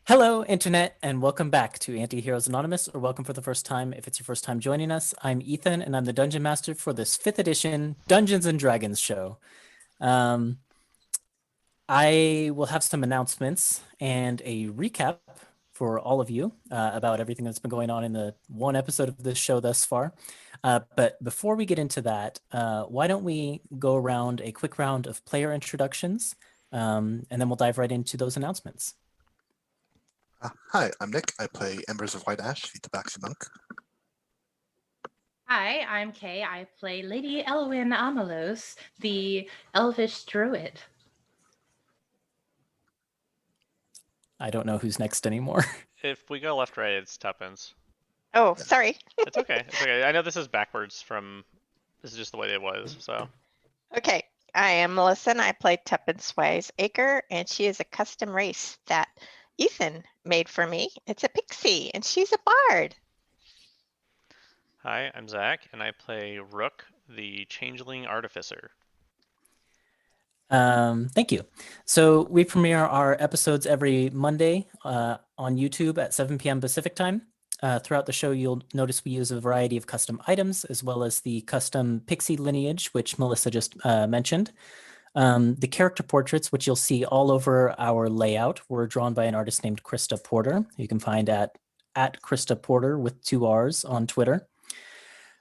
Hello, Internet, and welcome back to Antiheroes Anonymous, or welcome for the first time if it's your first time joining us. I'm Ethan, and I'm the Dungeon Master for this 5th edition Dungeons and Dragons show. Um, I will have some announcements and a recap for all of you about everything that's been going on in the one episode of this show thus far. But before we get into that, why don't we go around a quick round of player introductions, and then we'll dive right into those announcements. Hi, I'm Nick. I play Embers of White Ash, the Tabaxi Monk. Hi, I'm Kay. I play Lady Elwyn Amalos, the Elvish Druid. I don't know who's next anymore. If we go left, right, it's Tuppence. Oh, sorry. It's okay. It's okay. I know this is backwards from. This is just the way it was. So. Okay, I am Melissa and I play Tuppence Wise Acre, and she is a custom race that Ethan made for me. It's a pixie, and she's a bard. Hi, I'm Zach, and I play Rook, the Changeling Artificer. Thank you. So we premiere our episodes every Monday on YouTube at 7 p.m. Pacific time. Throughout the show, you'll notice we use a variety of custom items, as well as the custom pixie lineage, which Melissa just mentioned. The character portraits, which you'll see all over our layout, were drawn by an artist named Krista Porter. You can find at Krista Porter with 2 R's on Twitter.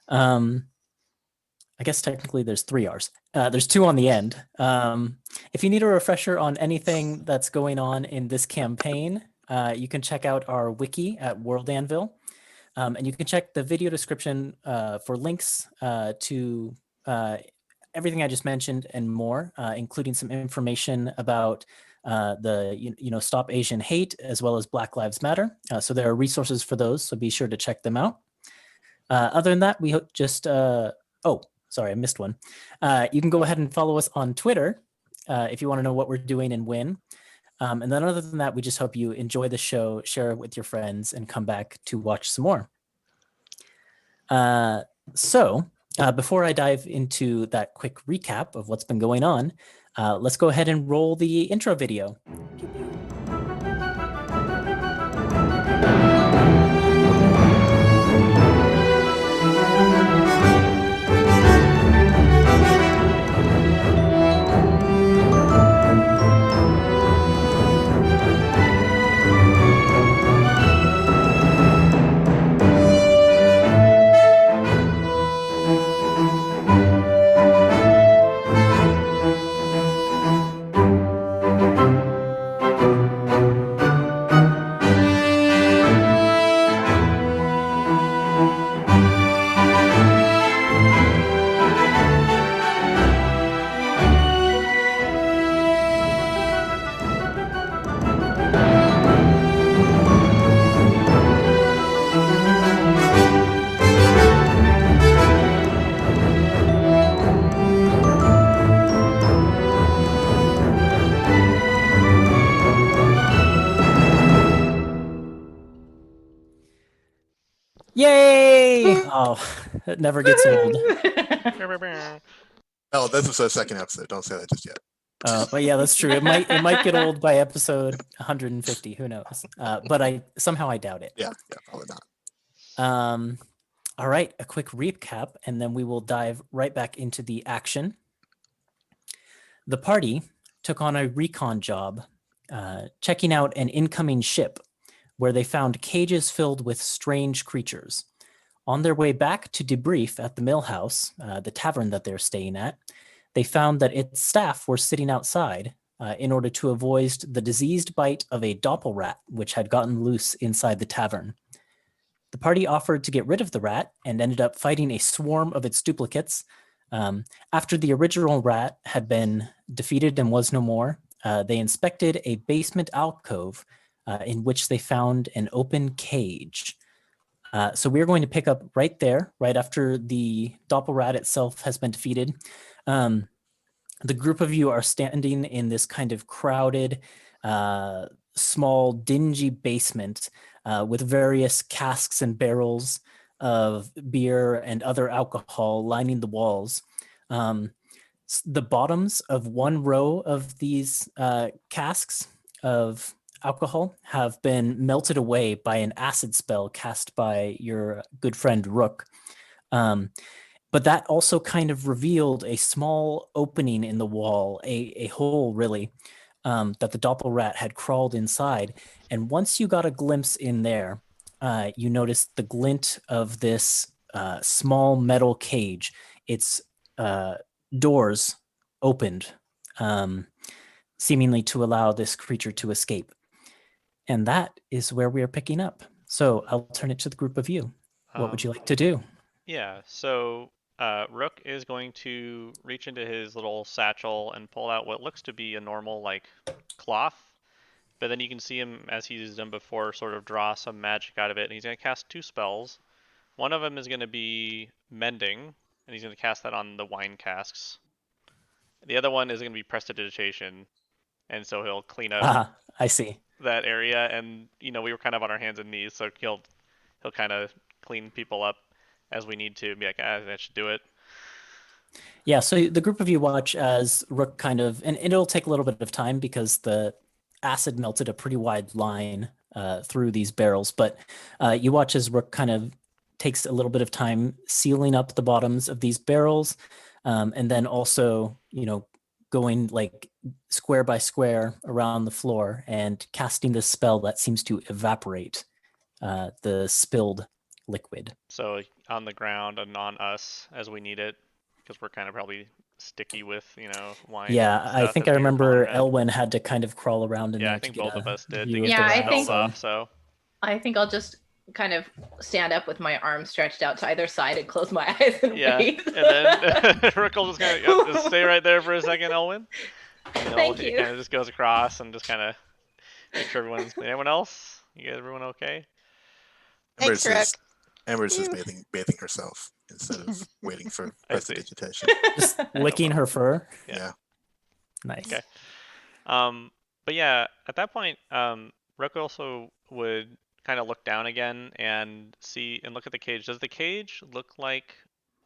I guess technically there's 3 R's. There's 2 on the end. If you need a refresher on anything that's going on in this campaign, you can check out our wiki at World Anvil. And you can check the video description for links to everything I just mentioned and more, including some information about the Stop Asian Hate, as well as Black Lives Matter. So there are resources for those, so be sure to check them out. Other than that, we just, sorry, I missed one. You can go ahead and follow us on Twitter if you want to know what we're doing and when. And then other than that, we just hope you enjoy the show, share it with your friends, and come back to watch some more. So before I dive into that quick recap of what's been going on, let's go ahead and roll the intro video. Yay! Oh, it never gets old. Oh, this is the second episode. Don't say that just yet. But yeah, that's true. It might get old by episode 150. Who knows? But I doubt it. Yeah, probably not. All right, a quick recap, and then we will dive right back into the action. The party took on a recon job, checking out an incoming ship, where they found cages filled with strange creatures. On their way back to debrief at the mill house, the tavern that they're staying at, they found that its staff were sitting outside in order to avoid the diseased bite of a doppelrat, which had gotten loose inside the tavern. The party offered to get rid of the rat and ended up fighting a swarm of its duplicates. After the original rat had been defeated and was no more, they inspected a basement alcove in which they found an open cage. So we're going to pick up right there, right after the doppelrat itself has been defeated. The group of you are standing in this kind of crowded, small, dingy basement with various casks and barrels of beer and other alcohol lining the walls. The bottoms of one row of these casks of alcohol have been melted away by an acid spell cast by your good friend Rook. But that also kind of revealed a small opening in the wall, a hole really, that the doppelrat had crawled inside. And once you got a glimpse in there, you noticed the glint of this small metal cage. Its doors opened, seemingly to allow this creature to escape. And that is where we are picking up. So I'll turn it to the group of you. What would you like to do? Yeah, so Rook is going to reach into his little satchel and pull out what looks to be a normal, like, cloth. But then you can see him, as he's done before, sort of draw some magic out of it. And he's going to cast 2 spells. One of them is going to be Mending, and he's going to cast that on the wine casks. The other one is going to be Prestidigitation, and so he'll clean up I see. that area. And, you know, we were kind of on our hands and knees, so he'll kind of clean people up as we need to, be like, that should do it. Yeah, so the group of you watch as Rook kind of, and it'll take a little bit of time because the acid melted a pretty wide line through these barrels, but you watch as Rook kind of takes a little bit of time sealing up the bottoms of these barrels, and then also, you know, going like square by square around the floor and casting this spell that seems to evaporate the spilled liquid. So on the ground and on us as we need it, because we're kind of probably sticky with, you know, wine. Yeah, and I stuff think as I we were remember falling around. Elwyn had to kind of crawl around in Yeah, there I think to get both of a us did to view get of Yeah, the I the rat, think- spells so- off. So I think I'll just kind of stand up with my arms stretched out to either side and close my eyes and yeah, wait. and then Rook will just kind of just stay right there for a second, Elwyn. Thank He you. kind of just goes across and just kind of make sure everyone's. Anyone else? You guys, everyone okay? Thanks, Embers is Phew. bathing herself instead of waiting for I see. prestidigitation. Just licking her fur. Yeah. Yeah. Nice. Okay. But yeah, at that point, Rook also would kind of look down again and see and look at the cage. Does the cage look like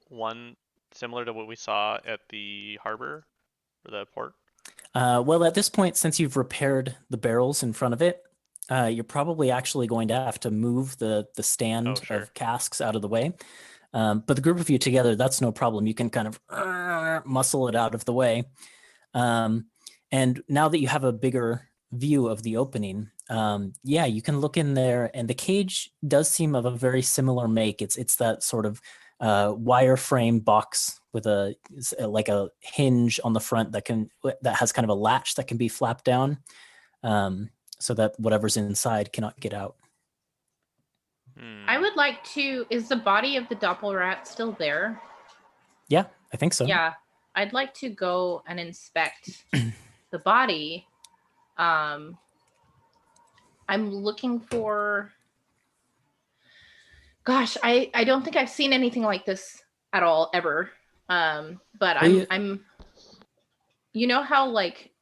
one similar to what we saw at the harbor or the port? Well, at this point, since you've repaired the barrels in front of it, you're probably actually going to have to move the stand sure. of casks out of the way. But the group of you together, that's no problem. You can kind of muscle it out of the way. And now that you have a bigger view of the opening, yeah, you can look in there, and the cage does seem of a very similar make. It's that sort of wireframe box with like a hinge on the front that has kind of a latch that can be flapped down, so that whatever's inside cannot get out. I would like to. Is the body of the doppelrat still there? Yeah, I think so. Yeah, I'd like to go and inspect the body. I'm looking for. Gosh, I don't think I've seen anything like this at all ever. But I'm. You know how like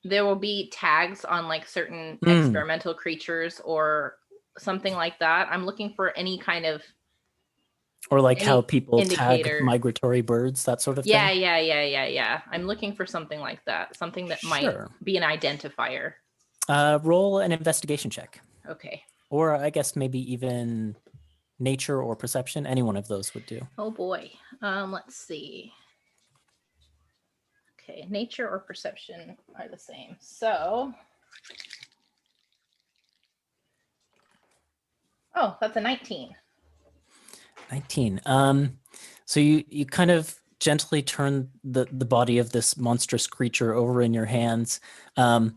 there will be tags on like certain experimental creatures or something like that. I'm looking for any kind of. Or like Any how people indicator. tag migratory birds, that sort of Yeah, thing. yeah. I'm looking for something like that. Something that might Sure. be an identifier. Roll an investigation check. Okay. Or I guess maybe even nature or perception. Any one of those would do. Oh boy. Let's see. Okay, nature or perception are the same. So. Oh, that's a 19. 19. So you kind of gently turn the body of this monstrous creature over in your hands. And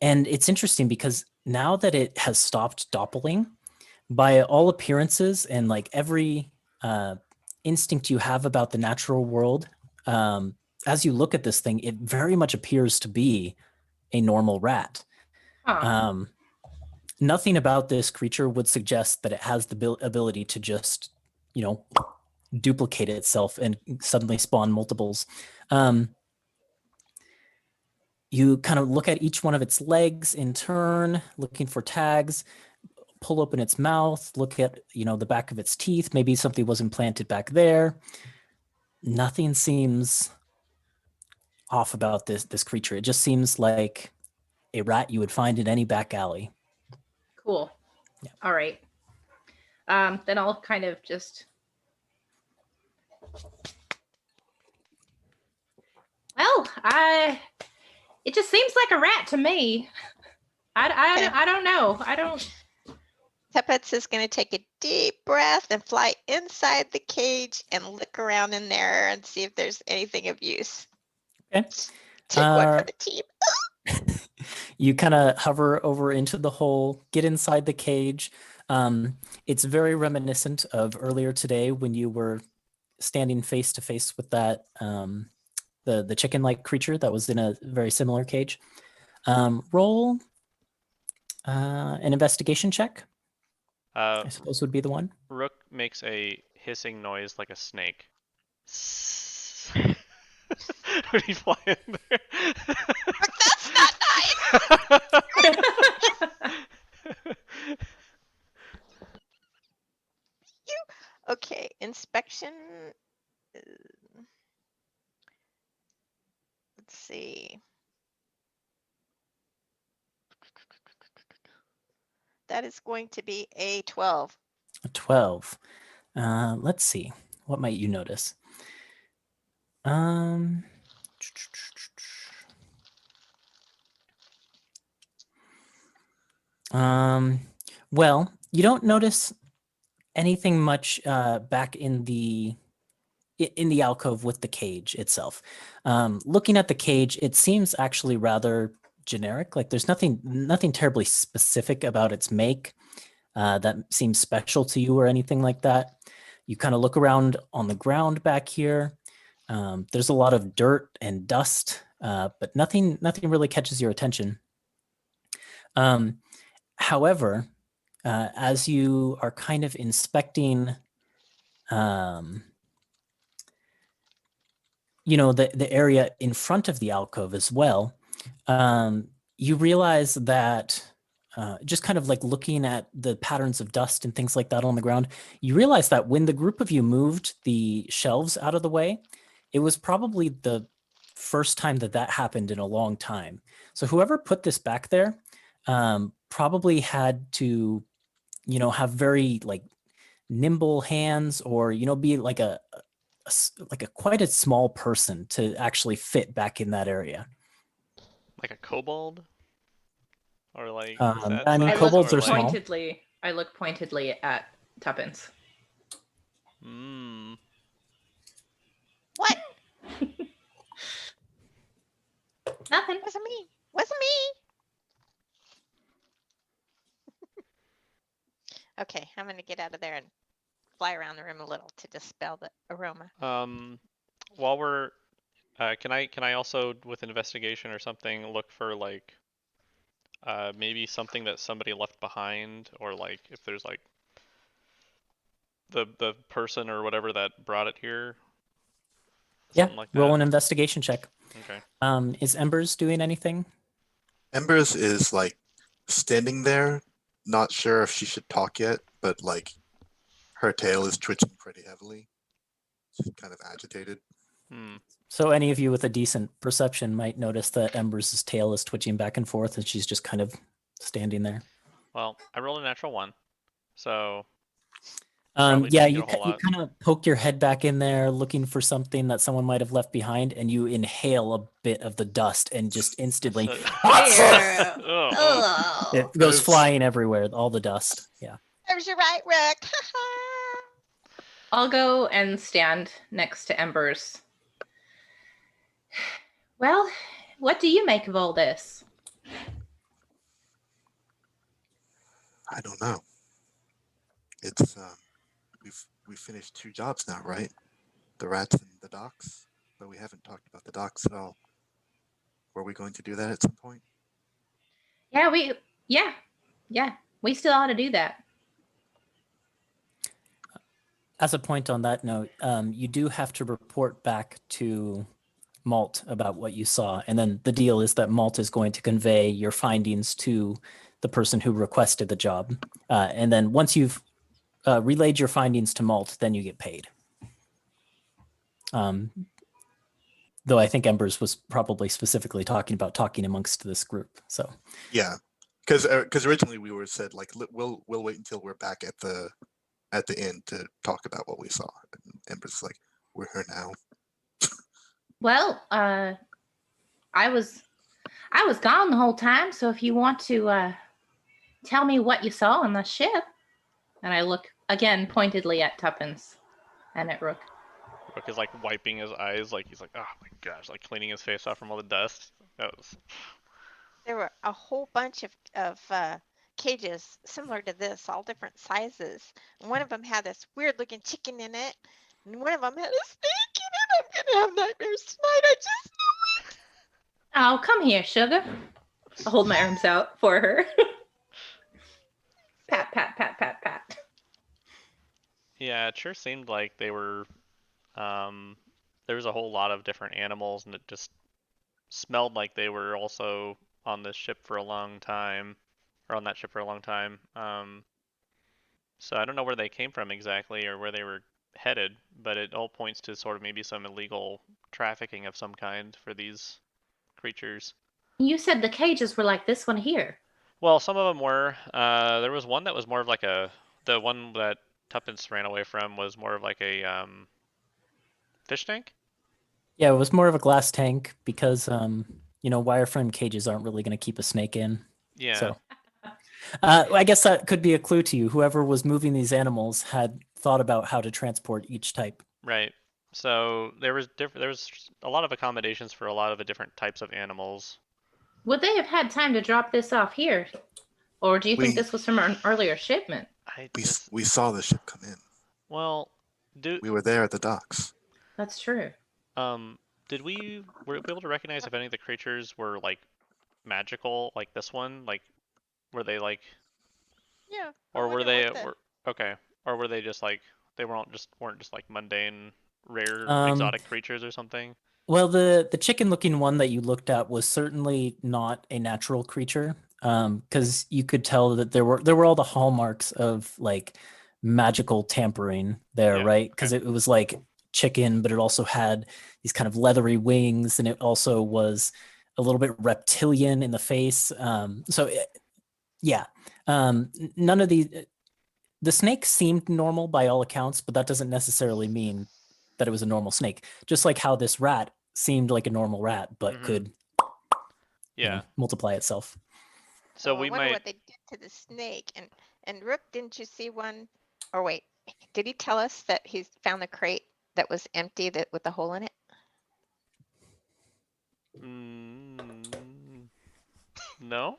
it's interesting because now that it has stopped doppling, by all appearances and like every instinct you have about the natural world, as you look at this thing, it very much appears to be a normal rat. Huh. Nothing about this creature would suggest that it has the ability to just, you know, duplicate itself and suddenly spawn multiples. You kind of look at each one of its legs in turn, looking for tags, pull open its mouth, look at, you know, the back of its teeth. Maybe something was implanted back there. Nothing seems off about this creature. It just seems like a rat you would find in any back alley. Cool. Yeah. All right. Then I'll kind of just. Well, it just seems like a rat to me. I don't know. I don't. Tuppence is going to take a deep breath and fly inside the cage and look around in there and see if there's anything of use. Okay. Take one for the team. You kind of hover over into the hole, get inside the cage. It's very reminiscent of earlier today when you were standing face to face with that the chicken-like creature that was in a very similar cage. Roll an investigation check, I suppose would be the one. Rook makes a hissing noise like a snake. When he fly in there. That's not nice. Okay, inspection. Let's see. That is going to be a 12. A 12. Let's see. What might you notice? Well, you don't notice anything much back in the alcove with the cage itself. Looking at the cage, it seems actually rather generic. Like there's nothing terribly specific about its make that seems special to you or anything like that. You kind of look around on the ground back here. There's a lot of dirt and dust, but nothing really catches your attention. However, as you are kind of inspecting, the area in front of the alcove as well, you realize that just kind of like looking at the patterns of dust and things like that on the ground, you realize that when the group of you moved the shelves out of the way, it was probably the first time that happened in a long time. So whoever put this back there probably had to, have very like nimble hands, or be like a quite a small person to actually fit back in that area. Like a kobold? Or like, I mean, kobolds are small. I look pointedly at Tuppence. What? Nothing. Wasn't me. Wasn't me. Okay, I'm going to get out of there and fly around the room a little to dispel the aroma. While we're, can I also, with investigation or something, look for like, maybe something that somebody left behind, or like if there's like the person or whatever that brought it here. Yeah, Something like that. roll an investigation check. Okay. Is Embers doing anything? Embers is like standing there, not sure if she should talk yet, but like her tail is twitching pretty heavily. She's kind of agitated. So any of you with a decent perception might notice that Embers' tail is twitching back and forth, and she's just kind of standing there. Well, I rolled a natural 1, so. Yeah, you kind of poke your head back in there looking for something that someone might have left behind, and you inhale a bit of the dust and just instantly it goes flying everywhere, all the dust. Yeah. There's your right, Rook. I'll go and stand next to Embers. Well, what do you make of all this? I don't know. It's we've finished 2 jobs now, right? The rats and the docks, but we haven't talked about the docks at all. Were we going to do that at some point? Yeah, we still ought to do that. As a point on that note, you do have to report back to Malt about what you saw, and then the deal is that Malt is going to convey your findings to the person who requested the job, and then once you've relayed your findings to Malt, then you get paid. Though I think Embers was probably specifically talking amongst this group. So Yeah, because originally we were said like we'll wait until we're back at the inn to talk about what we saw. And Ember's like, we're here now. Well, I was gone the whole time, so if you want to tell me what you saw on the ship, and I look again pointedly at Tuppence and at Rook. Rook is like wiping his eyes, like he's like, oh my gosh, like cleaning his face off from all the dust. That was. There were a whole bunch of cages similar to this, all different sizes. And one of them had this weird looking chicken in it. And one of them had a snake in it. I'm going to have nightmares tonight. I just know it. Oh, come here, sugar. I hold my arms out for her. Pat, pat, pat, pat, pat. Yeah, it sure seemed like they were. There was a whole lot of different animals, and it just smelled like they were also on this ship for a long time, or on that ship for a long time. So I don't know where they came from exactly, or where they were headed, but it all points to sort of maybe some illegal trafficking of some kind for these creatures. You said the cages were like this one here. Well, some of them were. There was one that was more of like the one that Tuppence ran away from was more of like a fish tank. yeah, it was more of a glass tank because wireframe cages aren't really going to keep a snake in. Yeah. So I guess that could be a clue to you. Whoever was moving these animals had thought about how to transport each type. Right. So there was a lot of accommodations for a lot of the different types of animals. Would they have had time to drop this off here? Or do you think this was from an earlier shipment? We saw the ship come in. Well, we were there at the docks. That's true. Were we able to recognize if any of the creatures were like magical, like this one? Like, were they like? Yeah. Or were they? Okay. Or were they just like they weren't just like mundane, rare, exotic creatures or something? Well, the chicken-looking one that you looked at was certainly not a natural creature, because you could tell that there were all the hallmarks of like magical tampering there, Yeah, right? Because it was like chicken, but it also had these kind of leathery wings, and it also was a little bit reptilian in the face. None of the snake seemed normal by all accounts, but that doesn't necessarily mean that it was a normal snake. Just like how this rat seemed like a normal rat, but could multiply itself. So I wonder what they did to the snake. And Rook, didn't you see one? Or wait, did he tell us that he's found the crate that was empty with the hole in it? No,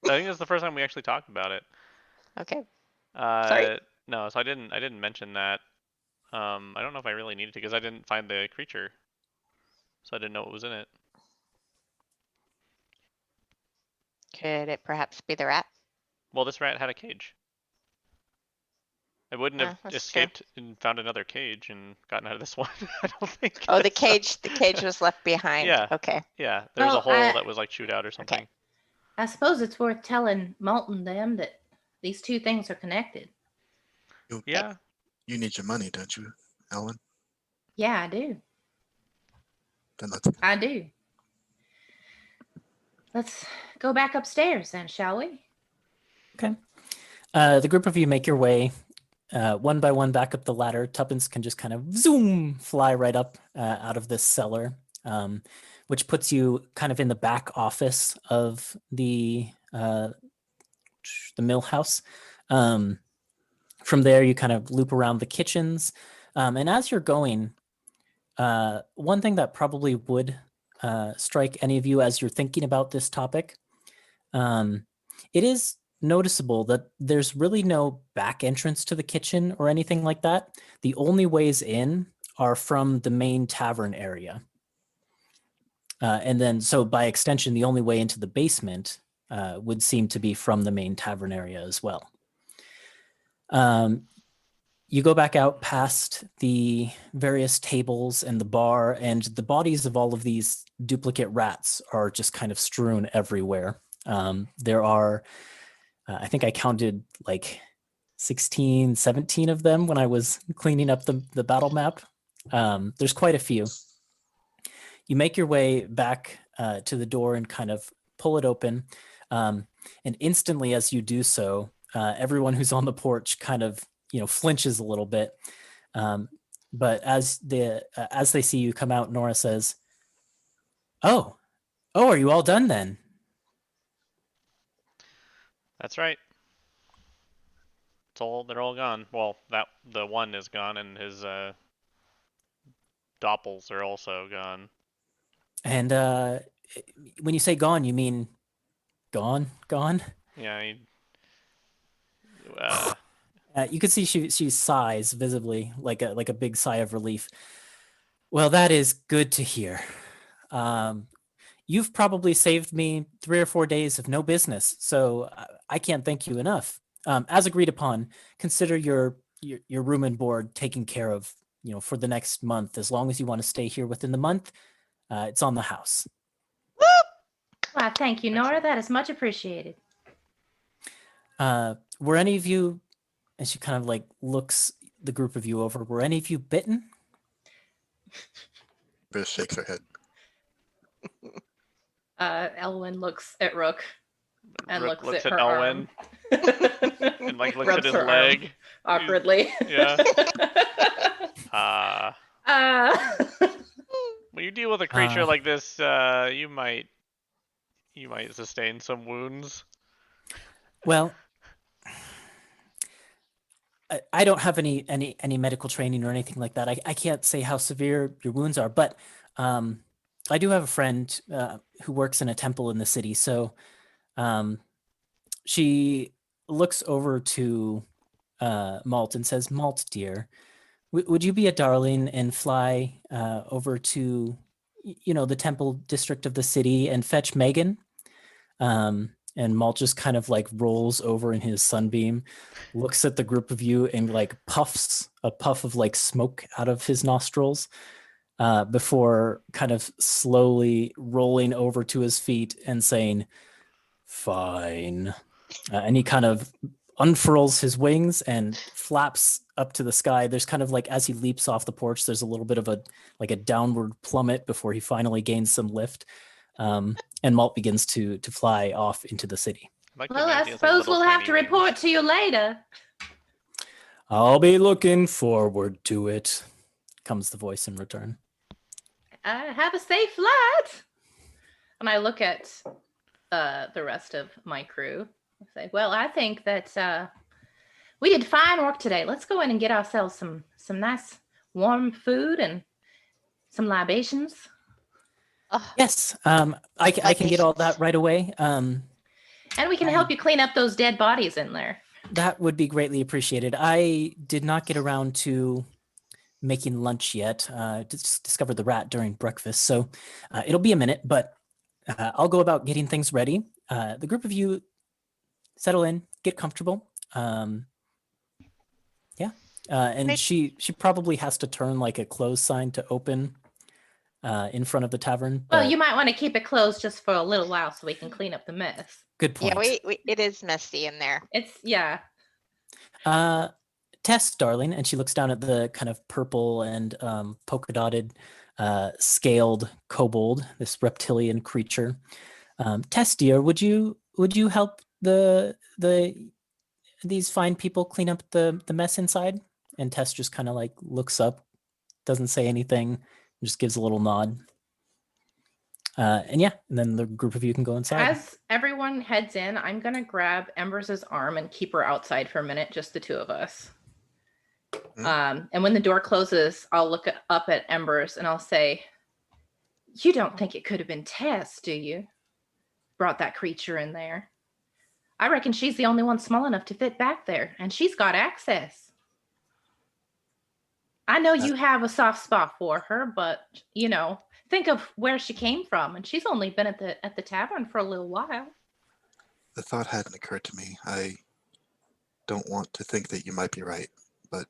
I think it's the first time we actually talked about it. Okay. Sorry. No, so I didn't mention that. I don't know if I really needed to because I didn't find the creature, so I didn't know what was in it. Could it perhaps be the rat? Well, this rat had a cage. I wouldn't have escaped and found another cage and gotten out of this one. I don't think. Oh, the cage was left behind. Yeah. Okay. Yeah, there was a hole that was like chewed out or something. Okay. I suppose it's worth telling Malton them that these two things are connected. Yeah. You need your money, don't you, Ellen? Yeah, I do. Then let's go. I do. Let's go back upstairs then, shall we? Okay. The group of you make your way one by one back up the ladder. Tuppence can just kind of zoom, fly right up out of this cellar, which puts you kind of in the back office of the mill house. From there, you kind of loop around the kitchens. And as you're going, one thing that probably would strike any of you as you're thinking about this topic, it is noticeable that there's really no back entrance to the kitchen or anything like that. The only ways in are from the main tavern area. And then, so by extension, the only way into the basement would seem to be from the main tavern area as well. You go back out past the various tables and the bar, and the bodies of all of these duplicate rats are just kind of strewn everywhere. There are, I think I counted like 16, 17 of them when I was cleaning up the battle map. There's quite a few. you make your way back to the door and kind of pull it open. And instantly as you do so, everyone who's on the porch kind of, flinches a little bit. But as they see you come out, Nora says, Oh, are you all done then? That's right. They're all gone. Well, the one is gone, and his doppels are also gone. And when you say gone, you mean gone? Yeah. You can see she sighs visibly, like a big sigh of relief. Well, that is good to hear. You've probably saved me 3 or 4 days of no business, so I can't thank you enough. As agreed upon, consider your room and board taken care of, for the next month. As long as you want to stay here within the month, it's on the house. Well, thank you, Nora. That is much appreciated. Were any of you, and she kind of like looks the group of you over, were any of you bitten? Bish shakes her head. Elwyn looks at Rook and Rook looks at at her Elwyn arm. and like looks Rubs at his her arm leg awkwardly. Yeah. When you deal with a creature like this, you might sustain some wounds. Well, I don't have any medical training or anything like that. I can't say how severe your wounds are, but I do have a friend who works in a temple in the city. So she looks over to Malt and says, Malt, dear, would you be a darling and fly over to, the temple district of the city and fetch Megan? And Malt just kind of like rolls over in his sunbeam, looks at the group of you and like puffs a puff of like smoke out of his nostrils before kind of slowly rolling over to his feet and saying, fine. And he kind of unfurls his wings and flaps up to the sky. There's kind of like, as he leaps off the porch, there's a little bit of a downward plummet before he finally gains some lift. And Malt begins to fly off into the city. Well, I suppose we'll have to report to you later. I'll be looking forward to it, comes the voice in return. Have a safe flight. And I look at the rest of my crew. I say, well, I think that we did fine work today. Let's go in and get ourselves some nice warm food and some libations. Yes, I can get all that right away. And we can help you clean up those dead bodies in there. That would be greatly appreciated. I did not get around to making lunch yet. Just discovered the rat during breakfast, so it'll be a minute, but I'll go about getting things ready. The group of you settle in, get comfortable. And she probably has to turn like a close sign to open in front of the tavern. Well, you might want to keep it closed just for a little while so we can clean up the mess. Good point. Yeah, it is messy in there. Yeah. Tess, darling, and she looks down at the kind of purple and polka dotted scaled kobold, this reptilian creature. Tess, dear, would you help these fine people clean up the mess inside? And Tess just kind of like looks up, doesn't say anything, just gives a little nod. And then the group of you can go inside. As everyone heads in, I'm going to grab Embers' arm and keep her outside for a minute, just the two of us. And when the door closes, I'll look up at Embers and I'll say, you don't think it could have been Tess, do you? Brought that creature in there. I reckon she's the only one small enough to fit back there, and she's got access. I know you have a soft spot for her, but, think of where she came from, and she's only been at the tavern for a little while. The thought hadn't occurred to me. I don't want to think that you might be right, but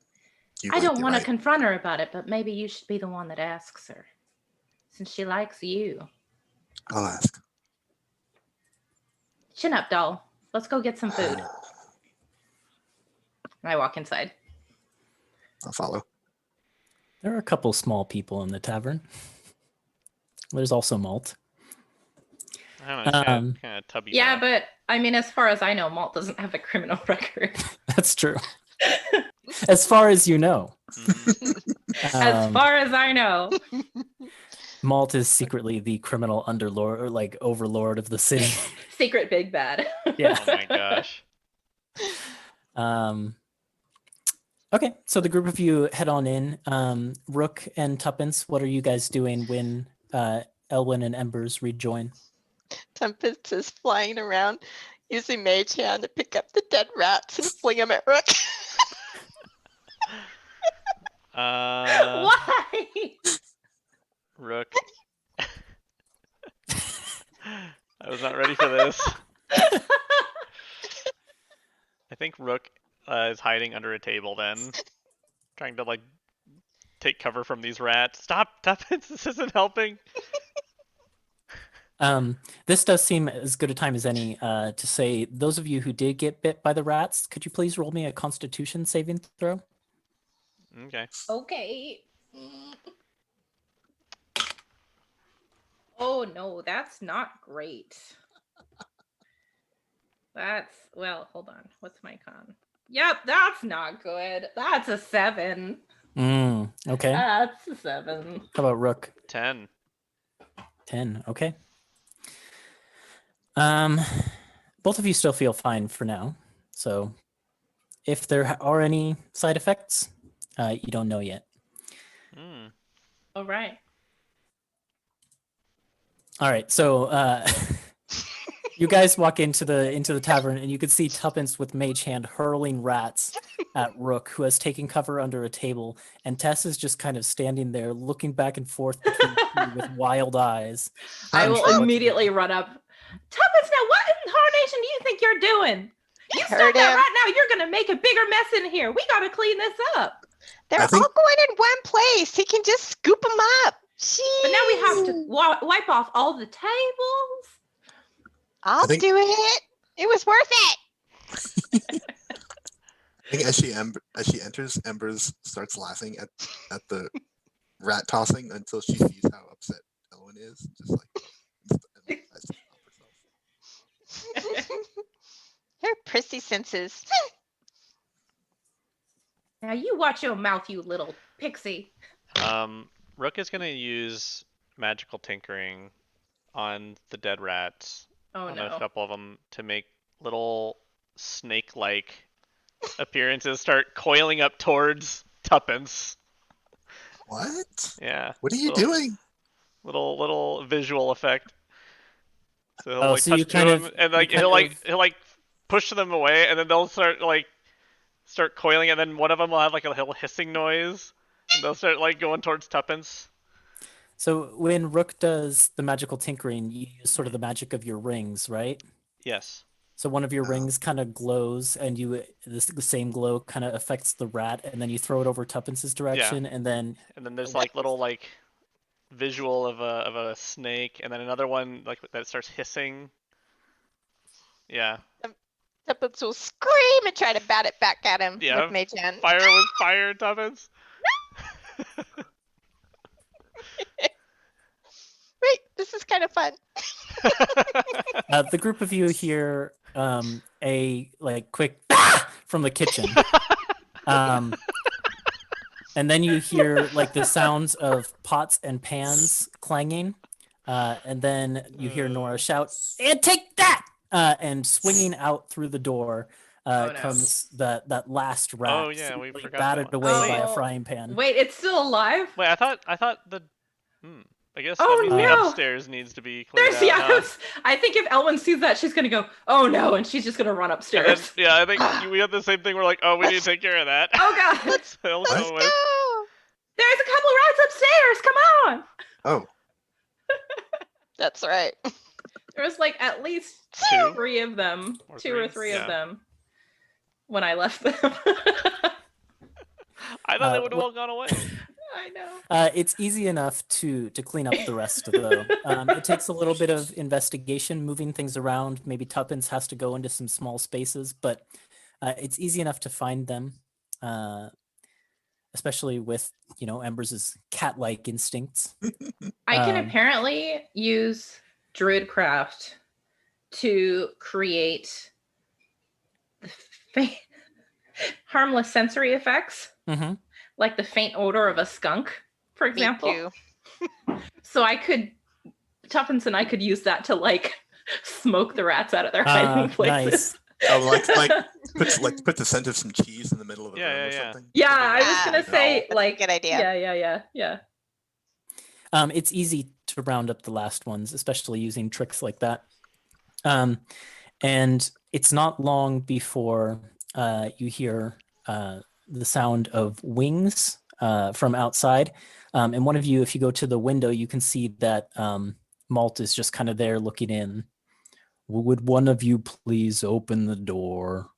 I don't want to confront her about it, but maybe you should be the one that asks her, since she likes you. I'll ask. Chin up, doll. Let's go get some food. And I walk inside. I'll follow. There are a couple small people in the tavern. There's also Malt. I don't know. It's Um, kind of tubby. Yeah, though. but I mean, as far as I know, Malt doesn't have a criminal record. That's true. As far as you know. As far as I know. Malt is secretly the criminal underlord or like overlord of the city. Secret big bad. Yeah. Oh my gosh. Okay, so the group of you head on in. Rook and Tuppence, what are you guys doing when Elwyn and Embers rejoin? Tempest is flying around using Mage Hand to pick up the dead rats and fling them at Rook. Why? Rook. I was not ready for this. I think Rook is hiding under a table then, trying to like take cover from these rats. Stop, Tuppence, this isn't helping. This does seem as good a time as any to say, those of you who did get bit by the rats, could you please roll me a Constitution saving throw? Okay. Okay. Oh no, that's not great. Well, hold on. What's my con? Yep, that's not good. That's a 7. Okay. That's a 7. How about Rook? 10. 10. Okay. Both of you still feel fine for now. So if there are any side effects, you don't know yet. All right. All right. So you guys walk into the tavern and you can see Tuppence with Mage Hand hurling rats at Rook, who has taken cover under a table, and Tess is just kind of standing there looking back and forth between the two with wild eyes. I will Unsure what to do. immediately run up. Tuppence, now what in tarnation do you think you're doing? You stop Heard that him. right now. You're going to make a bigger mess in here. We got to clean this up. They're I think- all going in one place. He can just scoop them up. But now we have to wipe off all the tables. I'll think- do it. It was worth it. I think as she enters, Embers starts laughing at the rat tossing until she sees how upset Elwyn is. Just like and tries to stop herself. Her prissy senses. Now you watch your mouth, you little pixie. Rook is gonna use magical tinkering on the dead rats. Oh on no. a couple of them to make little snake-like appearances start coiling up towards Tuppence. What? Yeah. What are you Little- doing? Little visual effect. So he'll Oh, like so touch you to kind him, of- and you like kind he'll like push them away, and then they'll start coiling, and then one of them will have like a little hissing noise, and they'll start like going towards Tuppence. So when Rook does the magical tinkering, you use sort of the magic of your rings, right? Yes. So one of your Oh. rings kind of glows, and the same glow kind of affects the rat, and then you throw it over Tuppence's direction, and then And then there's like little like visual of a snake, and then another one like that starts hissing. Yeah. Tuppence will scream and try to bat it back at him Yeah. with Mage Hand. Fire with fire, Tuppence. Wait, this is kind of fun. the group of you hear a like quick from the kitchen, and then you hear like the sounds of pots and pans clanging, and then you hear Nora shout, "And take that!" And swinging out through the door Oh, no. comes that last rat, Oh, yeah, we seemingly forgot that battered one. away by a Oh. frying pan. Wait, it's still alive? Wait, I thought the. I guess Oh, that means the no. upstairs needs to be cleared There's out. Huh? I think if Elwyn sees that, she's gonna go, "Oh no," and she's just gonna run And then, upstairs. yeah, I think we had the same thing. We're like, oh, we need to take care of that. Oh god, Let's So Let's go with- go. there's a couple rats upstairs. Come on. Oh, That's right. There was like at least Two? 3 of them, Or 2 or three? 3 Yeah. of them, when I left them. I thought they Uh, would have all gone away. I know. It's easy enough to clean up the rest, though. It takes a little bit of investigation, moving things around. Maybe Tuppence has to go into some small spaces, but it's easy enough to find them. especially with Embers' cat-like instincts. I can Um, apparently use Druidcraft to create fa- harmless sensory effects, mhm. like the faint odor of a skunk, for Me example. too. So Tuppence and I could use that to like smoke the rats out of their hiding places. Nice. Oh, put the scent of some cheese in the middle of the room or something. Yeah, Something I like was that. gonna say That's a like good idea. Yeah. It's easy to round up the last ones, especially using tricks like that. And it's not long before you hear the sound of wings from outside. And one of you, if you go to the window, you can see that Malt is just kind of there looking in. Would one of you please open the door?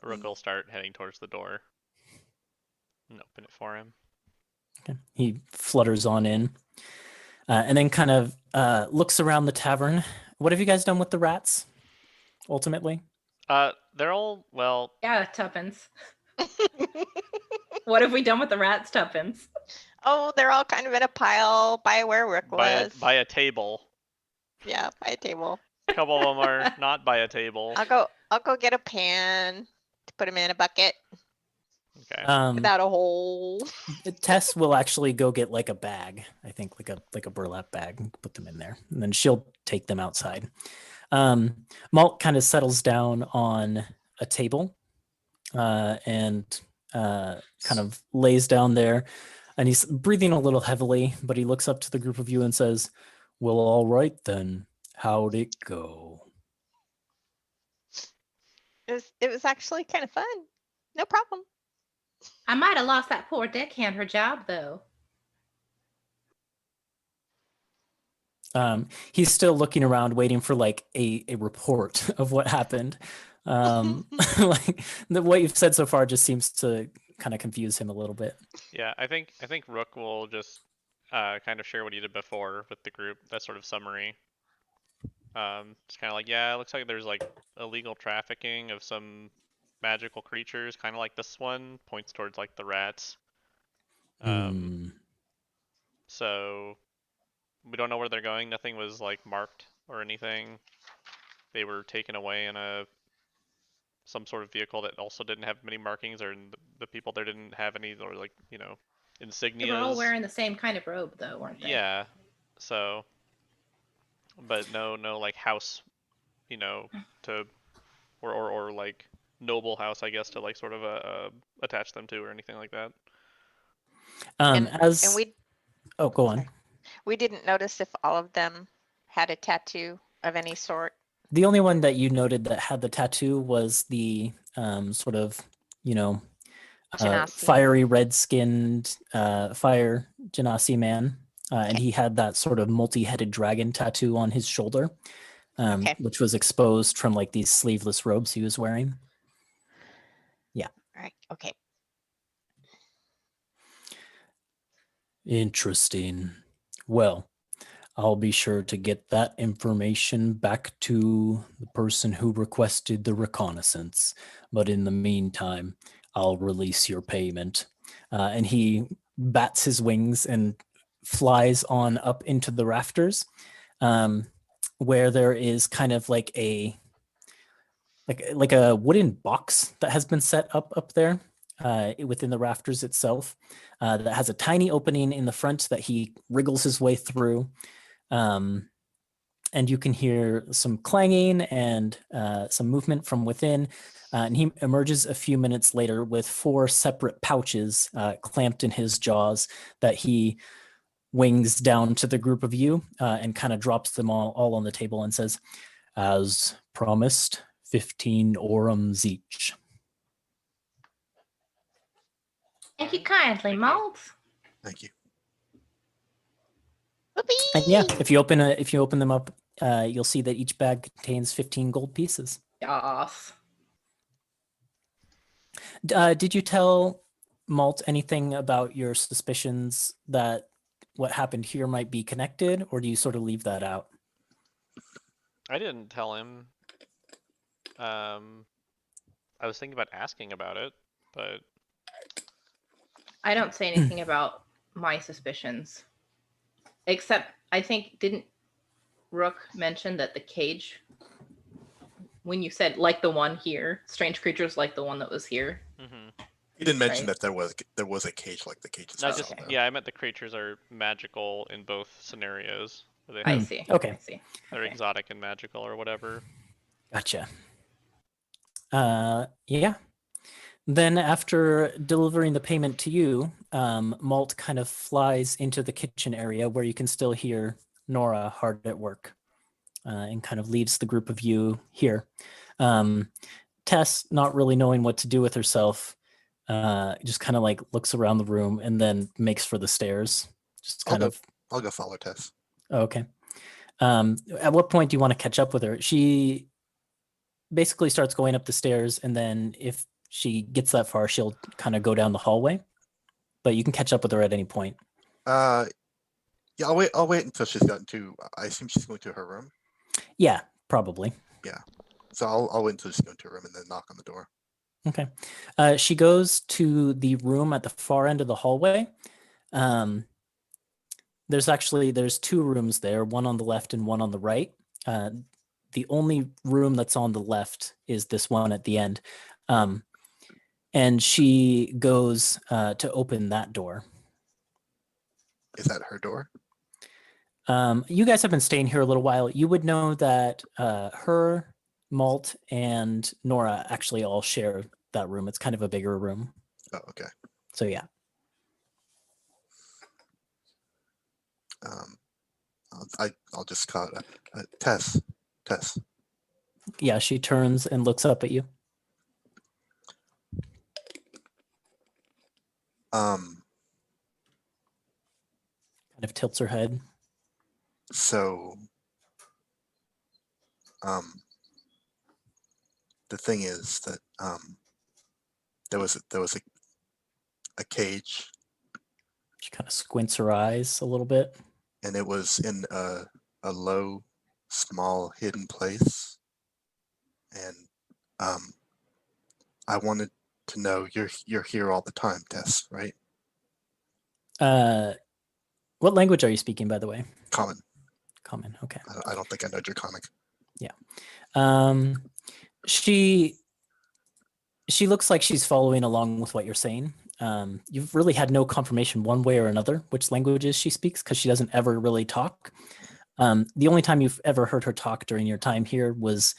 Rook will start heading towards the door and open it for him. Okay. He flutters on in and then kind of looks around the tavern. What have you guys done with the rats, ultimately? They're all, well, Yeah, Tuppence. What have we done with the rats, Tuppence? Oh, they're all kind of in a pile by where Rook was. by a table. Yeah, by a table. A couple of them are not by a table. I'll go get a pan to put them in a bucket Okay. without a hole. Tess will actually go get like a bag, I think like a burlap bag, and put them in there, and then she'll take them outside. Malt kind of settles down on a table and kind of lays down there, and he's breathing a little heavily, but he looks up to the group of you and says, "Well, all right then. How'd it go?" It was actually kind of fun. No problem. I might have lost that poor deckhand her job though. He's still looking around, waiting for like a report of what happened. Like what you've said so far just seems to kind of confuse him a little bit. Yeah, I think Rook will just kind of share what he did before with the group. That sort of summary. It's kind of like, yeah, it looks like there's like illegal trafficking of some magical creatures, kind of like this one. Points towards like the rats. So we don't know where they're going. Nothing was like marked or anything. They were taken away in some sort of vehicle that also didn't have many markings, or the people there didn't have any, or like insignias. They were all wearing the same kind of robe though, weren't they? Yeah. So, but no like house, to or like noble house, I guess, to like sort of attach them to or anything like that. And we go on. sorry. We didn't notice if all of them had a tattoo of any sort. The only one that you noted that had the tattoo was the sort of, Genasi. fiery red-skinned fire Genasi man. And he had that sort of multi-headed dragon tattoo on his shoulder, Okay. which was exposed from like these sleeveless robes he was wearing. Yeah. All right. Okay. Interesting. Well, I'll be sure to get that information back to the person who requested the reconnaissance. But in the meantime, I'll release your payment. And he bats his wings and flies on up into the rafters, where there is kind of like a wooden box that has been set up there within the rafters itself, that has a tiny opening in the front that he wriggles his way through. And you can hear some clanging and some movement from within. And he emerges a few minutes later with 4 separate pouches clamped in his jaws that he wings down to the group of you and kind of drops them all on the table and says, "As promised, 15 orums each." Thank you kindly, Malt. Thank you. And yeah, if you open them up, you'll see that each bag contains 15 gold pieces. Yas. Did you tell Malt anything about your suspicions that what happened here might be connected, or do you sort of leave that out? I didn't tell him. I was thinking about asking about it, but I don't say anything about my suspicions. Except, I think, didn't Rook mention that the cage, when you said like the one here, strange creatures like the one that was here? Mm-hmm. He didn't mention Right. that there was a cage like the cages. No, Oh, just okay. yeah, I meant the creatures are magical in both scenarios. Where I they see. Okay. I see. they're Okay. exotic and magical or whatever. Gotcha. Yeah. Then after delivering the payment to you, Malt kind of flies into the kitchen area where you can still hear Nora hard at work, and kind of leaves the group of you here. Tess, not really knowing what to do with herself, just kind of like looks around the room and then makes for the stairs. Just kind of, I'll go follow Tess. okay. At what point do you want to catch up with her? She basically starts going up the stairs, and then if she gets that far, she'll kind of go down the hallway. But you can catch up with her at any point. Yeah, I'll wait until she's gotten to. I assume she's going to her room. Yeah, probably. So I'll wait until she's going to her room and then knock on the door. Okay. She goes to the room at the far end of the hallway. There's two rooms there, one on the left and one on the right. The only room that's on the left is this one at the end. And she goes to open that door. Is that her door? You guys have been staying here a little while. You would know that her, Malt, and Nora actually all share that room. It's kind of a bigger room. Oh, okay. So yeah. I'll just call it Tess. Tess. Yeah, she turns and looks up at you. Um. Kind of tilts her head. So. The thing is that there was a cage, She kind of squints her eyes a little bit. and it was in a low, small, hidden place. And I wanted to know, you're here all the time, Tess, right? What language are you speaking, by the way? Common. Common. Okay. I don't think I know Draconic. She looks like she's following along with what you're saying. You've really had no confirmation one way or another which languages she speaks, because she doesn't ever really talk. The only time you've ever heard her talk during your time here was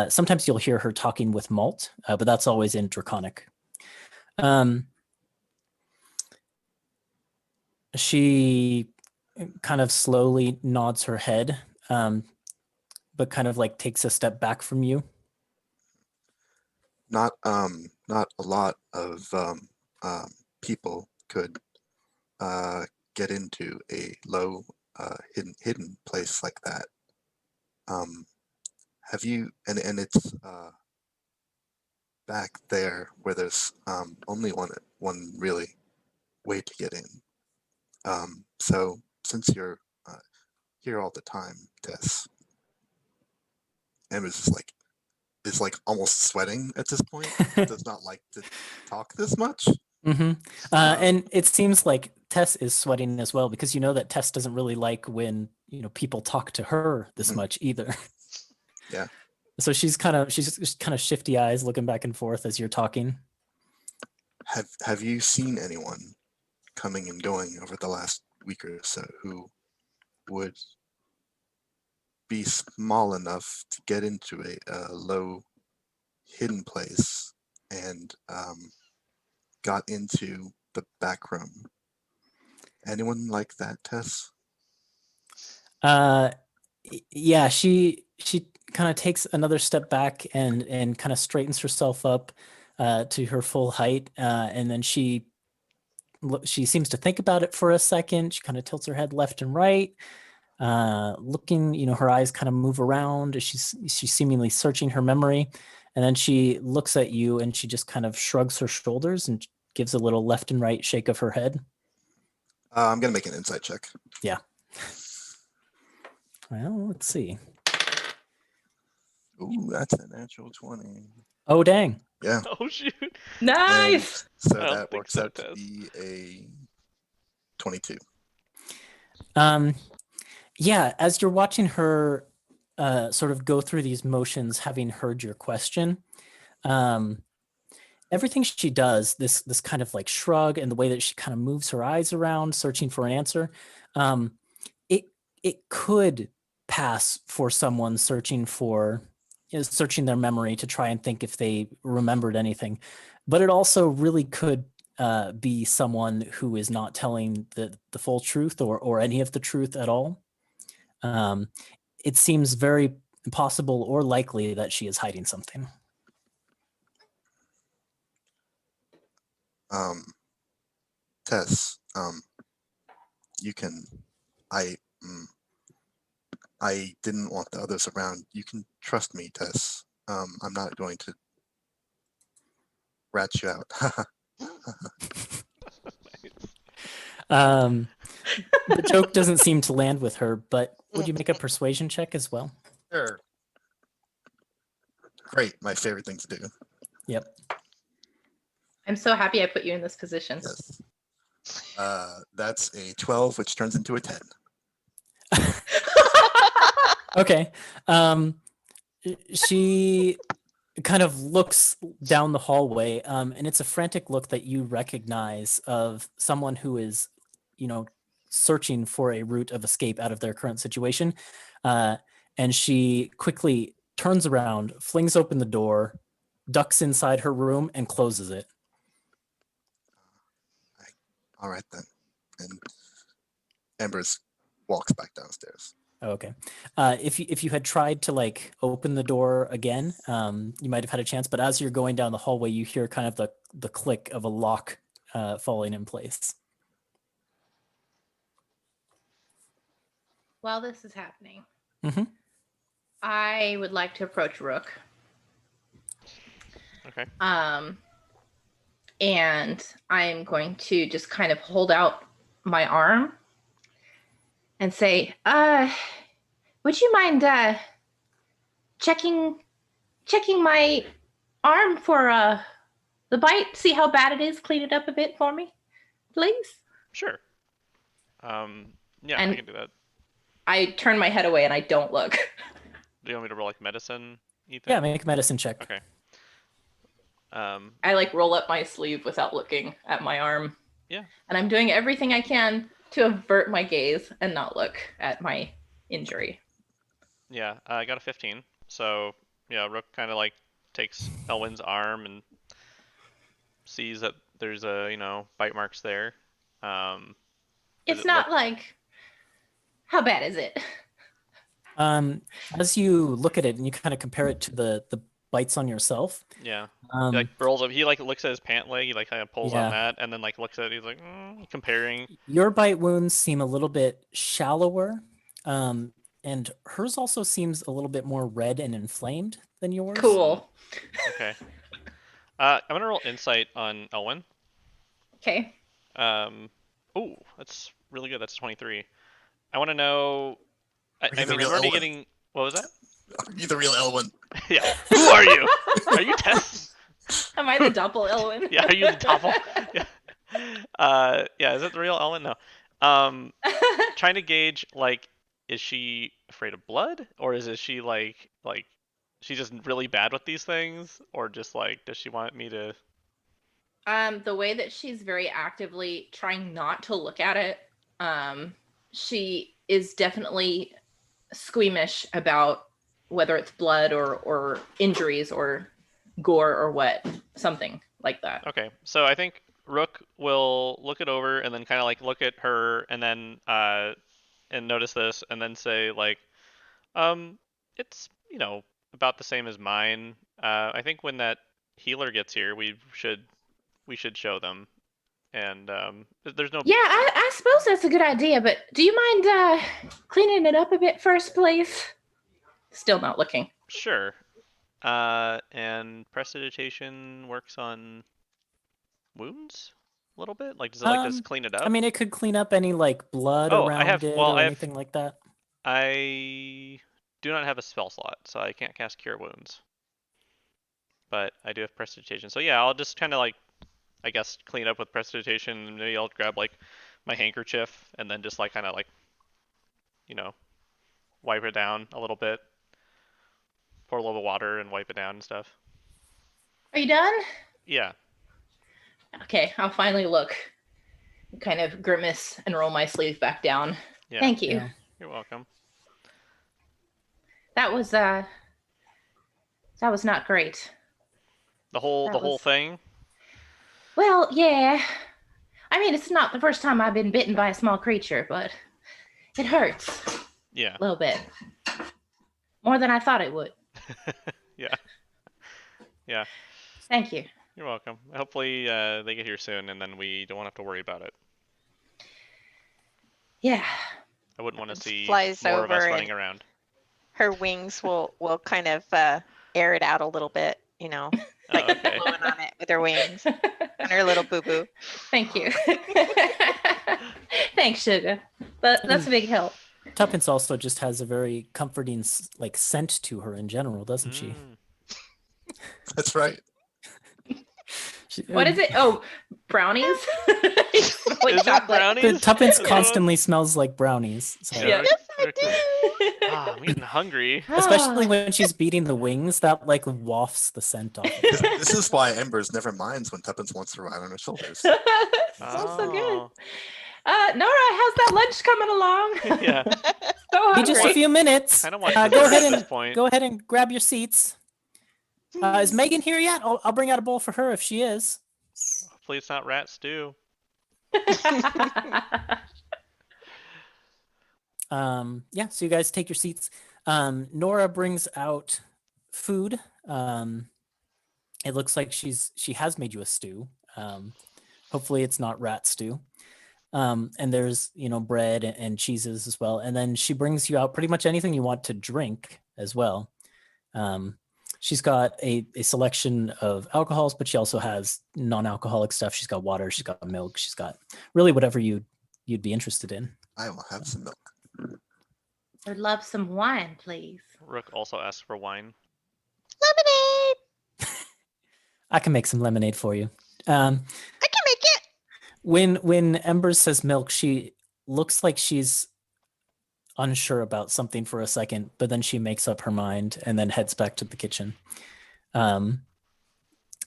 sometimes you'll hear her talking with Malt, but that's always in Draconic. She kind of slowly nods her head, but kind of like takes a step back from you. Not a lot of people could get into a low hidden place like that. Have you, and it's back there where there's only one really way to get in. So since you're here all the time, Tess, and is like almost sweating at this point. Does not like to talk this much. Mm-hmm. And it seems like Tess is sweating as well, because you know that Tess doesn't really like when people talk to her this much either. Yeah. So she's kind of shifty eyes looking back and forth as you're talking. Have you seen anyone coming and going over the last week or so who would be small enough to get into a low hidden place and got into the back room? Anyone like that, Tess? Yeah, she kind of takes another step back and kind of straightens herself up to her full height, and then she seems to think about it for a second. She kind of tilts her head left and right, looking. Her eyes kind of move around as she's seemingly searching her memory, and then she looks at you and she just kind of shrugs her shoulders and gives a little left and right shake of her head. I'm gonna make an insight check. Yeah. Well, let's see. Ooh, that's a natural 20. Oh, dang. Yeah. Oh shoot! Nice. So I don't that think works so, out to Tess. be a 22. Yeah, as you're watching her sort of go through these motions, having heard your question, everything she does, this kind of like shrug and the way that she kind of moves her eyes around, searching for an answer, it it could pass for someone searching searching their memory to try and think if they remembered anything, but it also really could be someone who is not telling the full truth or any of the truth at all. It seems very possible or likely that she is hiding something. Tess, you can, I, I didn't want the others around. You can trust me, Tess. I'm not going to rat you out. The joke doesn't seem to land with her, but would you make a persuasion check as well? Sure. Great, my favorite thing to do. Yep. I'm so happy I put you in this position. Yes. That's a 12, which turns into a 10. Okay. She kind of looks down the hallway, and it's a frantic look that you recognize of someone who is, searching for a route of escape out of their current situation. And she quickly turns around, flings open the door, ducks inside her room, and closes it. All right then. And Embers walks back downstairs. Okay. If you had tried to like open the door again, you might have had a chance. But as you're going down the hallway, you hear kind of the click of a lock falling in place. While this is happening, Mhm. I would like to approach Rook. Okay. And I'm going to just kind of hold out my arm and say, would you mind checking my arm for the bite? See how bad it is? Clean it up a bit for me, please. Sure. Yeah, I And- can do that. I turn my head away and I don't look. Do you want me to roll like medicine, Ethan? Yeah, make a medicine check. Okay. I like roll up my sleeve without looking at my arm. Yeah. And I'm doing everything I can to avert my gaze and not look at my injury. Yeah, I got a 15. So, yeah, Rook kind of like takes Elwyn's arm and sees that there's bite marks there. Does It's it not look- like, how bad is it? As you look at it and you kind of compare it to the bites on yourself, Yeah. He like rolls up. He like looks at his pant leg. He like kind of pulls Yeah. on that, and then like looks at it. He's like comparing. your bite wounds seem a little bit shallower, and hers also seems a little bit more red and inflamed than yours. Cool. Okay. I'm gonna roll insight on Elwyn. Okay. Oh, that's really good. That's 23. I want to know. I you the mean, real I'm already Elwyn? getting. What was that? Are you the real Elwyn? Yeah. Who are you? Are you Tess? Am I the double Elwyn? Yeah. Are you the double? Yeah. Yeah. Is that the real Elwyn? No. Trying to gauge like, is she afraid of blood, or is she like she's just really bad with these things, or just like does she want me to? The way that she's very actively trying not to look at it, she is definitely squeamish about whether it's blood or injuries or gore or what, something like that. Okay, so I think Rook will look it over and then kind of like look at her and then and notice this and then say like, it's about the same as mine. I think when that healer gets here, we should show them. And there's no. Yeah, I suppose that's a good idea, but do you mind cleaning it up a bit first, please? Still not looking. Sure. And prestidigitation works on wounds a little bit. Like, does it like just clean it up? I mean, it could clean up any like blood Oh, around it or anything like that. I do not have a spell slot, so I can't cast Cure Wounds. But I do have Prestidigitation. So yeah, I'll just kind of like, I guess, clean up with Prestidigitation, and maybe I'll grab like my handkerchief and then just like kind of like, you know, wipe it down a little bit. Pour a little water and wipe it down and stuff. Are you done? Yeah. Okay, I'll finally look. Kind of grimace and roll my sleeve back down. Yeah. Thank you. Yeah. You're welcome. That was not great. The whole That was- thing. Well, yeah. I mean, it's not the first time I've been bitten by a small creature, but it hurts Yeah. a little bit. More than I thought it would. Yeah. Yeah. Thank you. You're welcome. Hopefully they get here soon, and then we don't have to worry about it. Yeah. I wouldn't want to see Flies more of us over running and- around. Her wings will kind of air it out a little bit, you know, like Oh, okay. blowing on it with her wings and her little boo boo. Thank you. Thanks, Sugar. That's a big help. Tuppence also just has a very comforting like scent to her in general, doesn't she? Mm. That's right. What is it? Oh, brownies? Is it brownies? Tuppence Is it constantly smells like brownies. So. Yeah. Rick- Yes, I Rick is- do. Ah, I'm getting hungry. Especially when she's beating the wings, that like wafts the scent off. This is why Embers never minds when Tuppence wants to ride on her shoulders. Smells so good. Oh. Nora, how's that lunch coming along? Yeah. So Be just a hungry. fean minutes. I don't want Go dessert ahead at this and point. go ahead and grab your seats. Is Megan here yet? I'll bring out a bowl for her if she is. Hopefully it's not rat stew. Yeah, so you guys take your seats. Nora brings out food. It looks like she has made you a stew. Hopefully it's not rat stew. And there's, bread and cheeses as well. And then she brings you out pretty much anything you want to drink as well. She's got a selection of alcohols, but she also has non-alcoholic stuff. She's got water, she's got milk, she's got really whatever you'd be interested in. I will have some milk. Would love some wine, please. Rook also asked for wine. Lemonade. I can make some lemonade for you. I can make it. When Embers says milk, she looks like she's unsure about something for a second, but then she makes up her mind and then heads back to the kitchen. And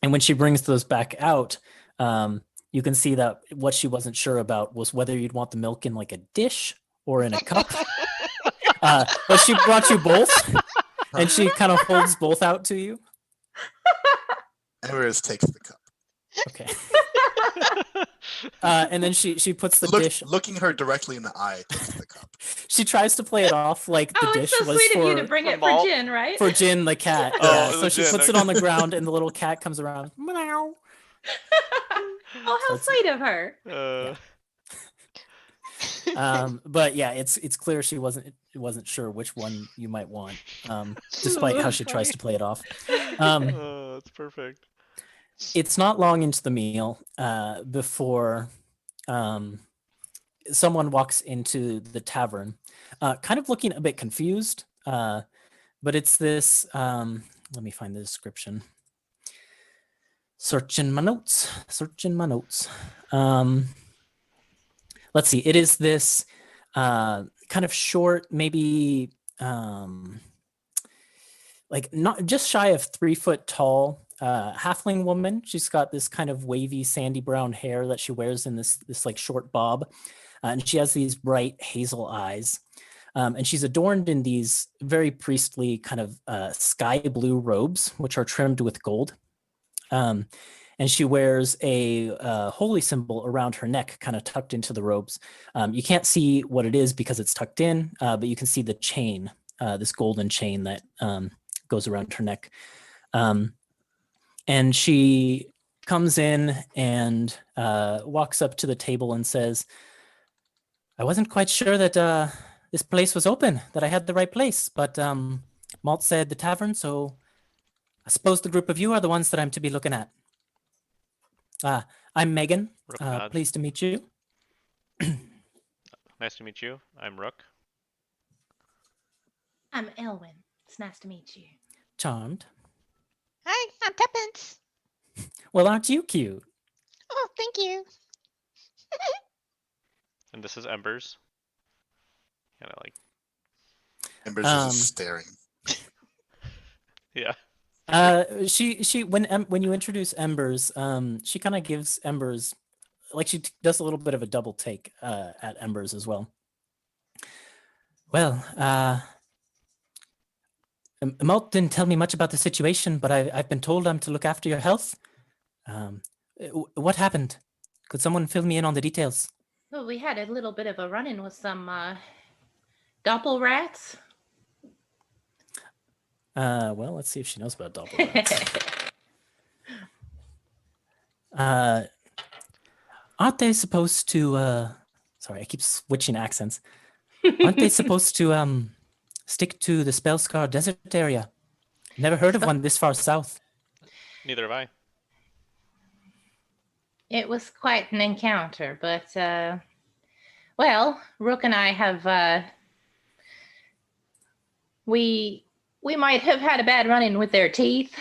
when she brings those back out, you can see that what she wasn't sure about was whether you'd want the milk in like a dish or in a cup. But she brought you both, and she kind of holds both out to you. Embers takes the cup. Okay. And then she puts the dish. Looking her directly in the eye, takes the cup. She tries to play it off like the Oh, dish it's so was sweet of you to for bring for it Malt. for Jin, right? for Jin the cat. Oh, Yeah, it so was she Jin, puts it okay. on the ground, and the little cat comes around. Meow. Oh, how That's- sweet of her. But yeah, it's clear she wasn't sure which one you might want, despite how she tries to play it off. Oh, that's perfect. It's not long into the meal before someone walks into the tavern, kind of looking a bit confused. But it's this. Let me find the description. Searching my notes. Let's see. It is this kind of short, maybe like not just shy of 3 foot tall halfling woman. She's got this kind of wavy, sandy brown hair that she wears in this like short bob, and she has these bright hazel eyes. And she's adorned in these very priestly kind of sky blue robes, which are trimmed with gold. And she wears a holy symbol around her neck, kind of tucked into the robes. You can't see what it is because it's tucked in, but you can see the chain, this golden chain that goes around her neck. And she comes in and walks up to the table and says, I wasn't quite sure that this place was open, that I had the right place, but Malt said the tavern, so I suppose the group of you are the ones that I'm to be looking at. I'm Megan. Rook nods. Pleased to meet you. Nice to meet you. I'm Rook. I'm Elwyn. It's nice to meet you. Charmed. Hi, I'm Tuppence. Well, aren't you cute? Oh, thank you. And this is Embers. Kind of like, Embers is Um, just staring. yeah. She when you introduce Embers, she kind of gives Embers, like she does a little bit of a double take at Embers as well. Well, Malt didn't tell me much about the situation, but I've been told I'm to look after your health. What happened? Could someone fill me in on the details? Well, we had a little bit of a run-in with some doppel rats. Well, let's see if she knows about doppel rats. Aren't they supposed to? Sorry, I keep switching accents. Aren't they supposed to stick to the Spellscar desert area? Never heard of one this far south. Neither have I. It was quite an encounter, but well, Rook and I have we might have had a bad run-in with their teeth.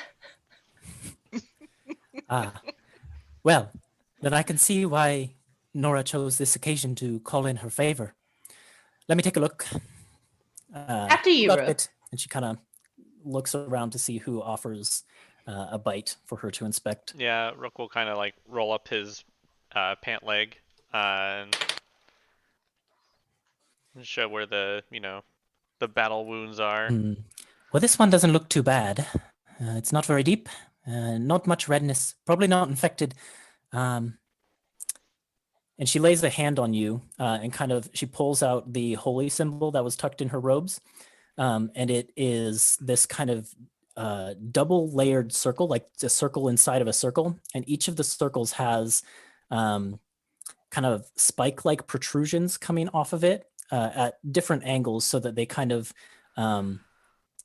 Well, then I can see why Nora chose this occasion to call in her favor. Let me take a look. After you, got Rook. it. And she kind of looks around to see who offers a bite for her to inspect. Yeah, Rook will kind of like roll up his pant leg and show where the the battle wounds are. Well, this one doesn't look too bad. It's not very deep. Not much redness. Probably not infected. And she lays a hand on you and kind of she pulls out the holy symbol that was tucked in her robes. And it is this kind of double layered circle, like a circle inside of a circle. And each of the circles has kind of spike-like protrusions coming off of it at different angles so that they kind of, none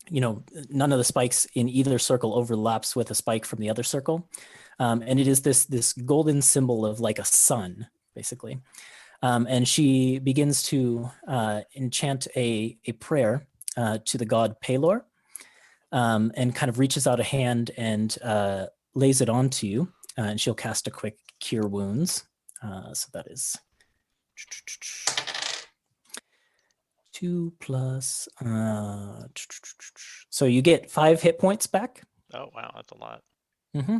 of the spikes in either circle overlaps with a spike from the other circle. And it is this golden symbol of like a sun, basically. And she begins to enchant a prayer to the god Pelor, and kind of reaches out a hand and lays it onto you. And she'll cast a quick Cure Wounds. So that is 2 plus. So you get 5 hit points back. Oh wow, that's a lot. Mm-hmm.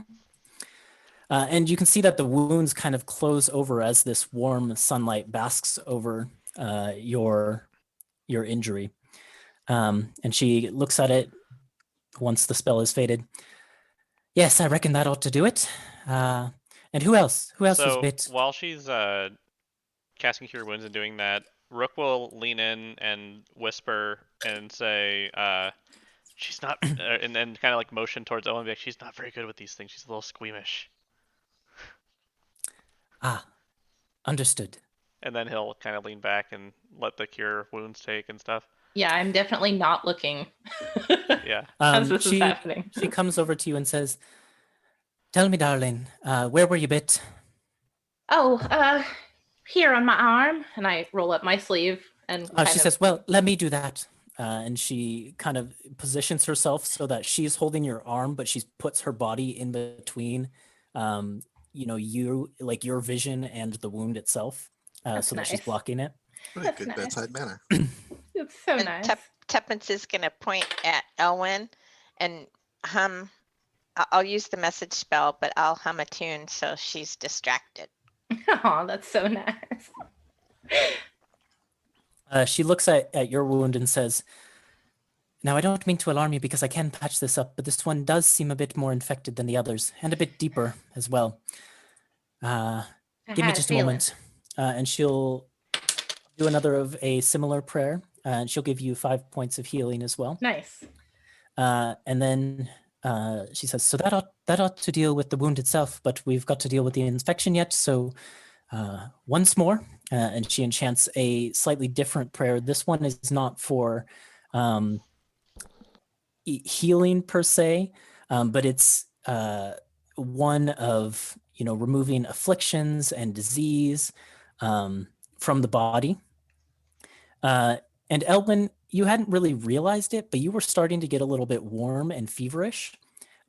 And you can see that the wounds kind of close over as this warm sunlight basks over your injury. And she looks at it once the spell is faded. Yes, I reckon that ought to do it. And who else? Who else was So bit? while she's casting Cure Wounds and doing that, Rook will lean in and whisper and say, "She's not," and then kind of like motion towards Owen, and be like, "She's not very good with these things. She's a little squeamish." Understood. And then he'll kind of lean back and let the Cure Wounds take and stuff. Yeah, I'm definitely not looking. Yeah. As this is happening. She comes over to you and says, "Tell me, darling, where were you bit?" Oh, here on my arm, and I roll up my sleeve and She says, "Well, let me do that." And she kind of positions herself so that she's holding your arm, but she puts her body in between, you, like your vision and the wound itself, so that she's nice. blocking it. Really That's good nice. bedside manner. It's so And nice. Tuppence is going to point at Elwyn and hum. I'll use the message spell, but I'll hum a tune so she's distracted. Oh, that's so nice. She looks at your wound and says, "Now, I don't mean to alarm you because I can patch this up, but this one does seem a bit more infected than the others, and a bit deeper as well. Give me just a moment." And she'll do another of a similar prayer, and she'll give you 5 points of healing as well. Nice. And then she says, "So that ought to deal with the wound itself, but we've got to deal with the infection yet. So once more," and she enchants a slightly different prayer. This one is not for healing per se, but it's one of removing afflictions and disease from the body. And Elwyn, you hadn't really realized it, but you were starting to get a little bit warm and feverish.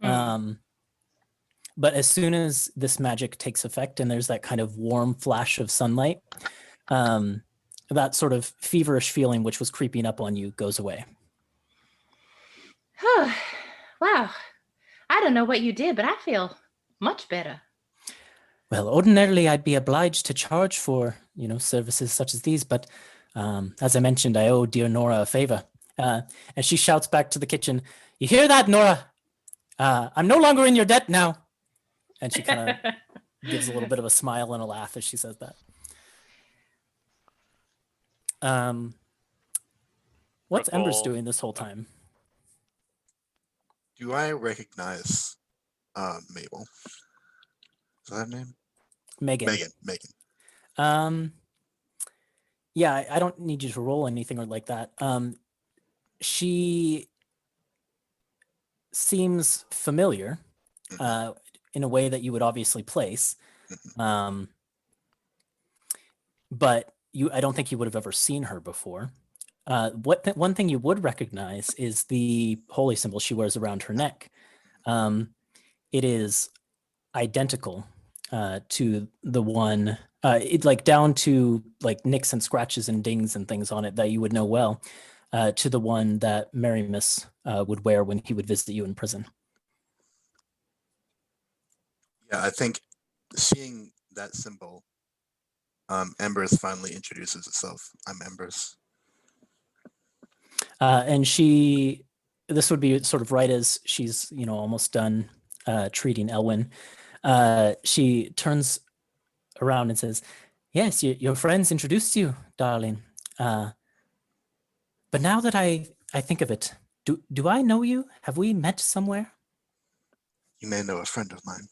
But as soon as this magic takes effect and there's that kind of warm flash of sunlight, that sort of feverish feeling which was creeping up on you goes away. Wow. I don't know what you did, but I feel much better. Well, ordinarily I'd be obliged to charge for, services such as these, but as I mentioned, I owe dear Nora a favor. And she shouts back to the kitchen, "You hear that, Nora? I'm no longer in your debt now." And she kind of gives a little bit of a smile and a laugh as she says that. What's Rook Embers will- doing this whole time? Do I recognize Mabel? Is that her name? Megan. Megan. Yeah, I don't need you to roll anything or like that. She seems familiar in a way that you would obviously place. But I don't think you would have ever seen her before. One thing you would recognize is the holy symbol she wears around her neck. It is identical to the one, down to like nicks and scratches and dings and things on it that you would know well, to the one that Marimus would wear when he would visit you in prison. Yeah, I think seeing that symbol, Embers finally introduces itself. I'm Embers. And this would be sort of right as she's, almost done treating Elwyn. She turns around and says, "Yes, your friends introduced you, darling. But now that I think of it, do I know you? Have we met somewhere?" You may know a friend of mine.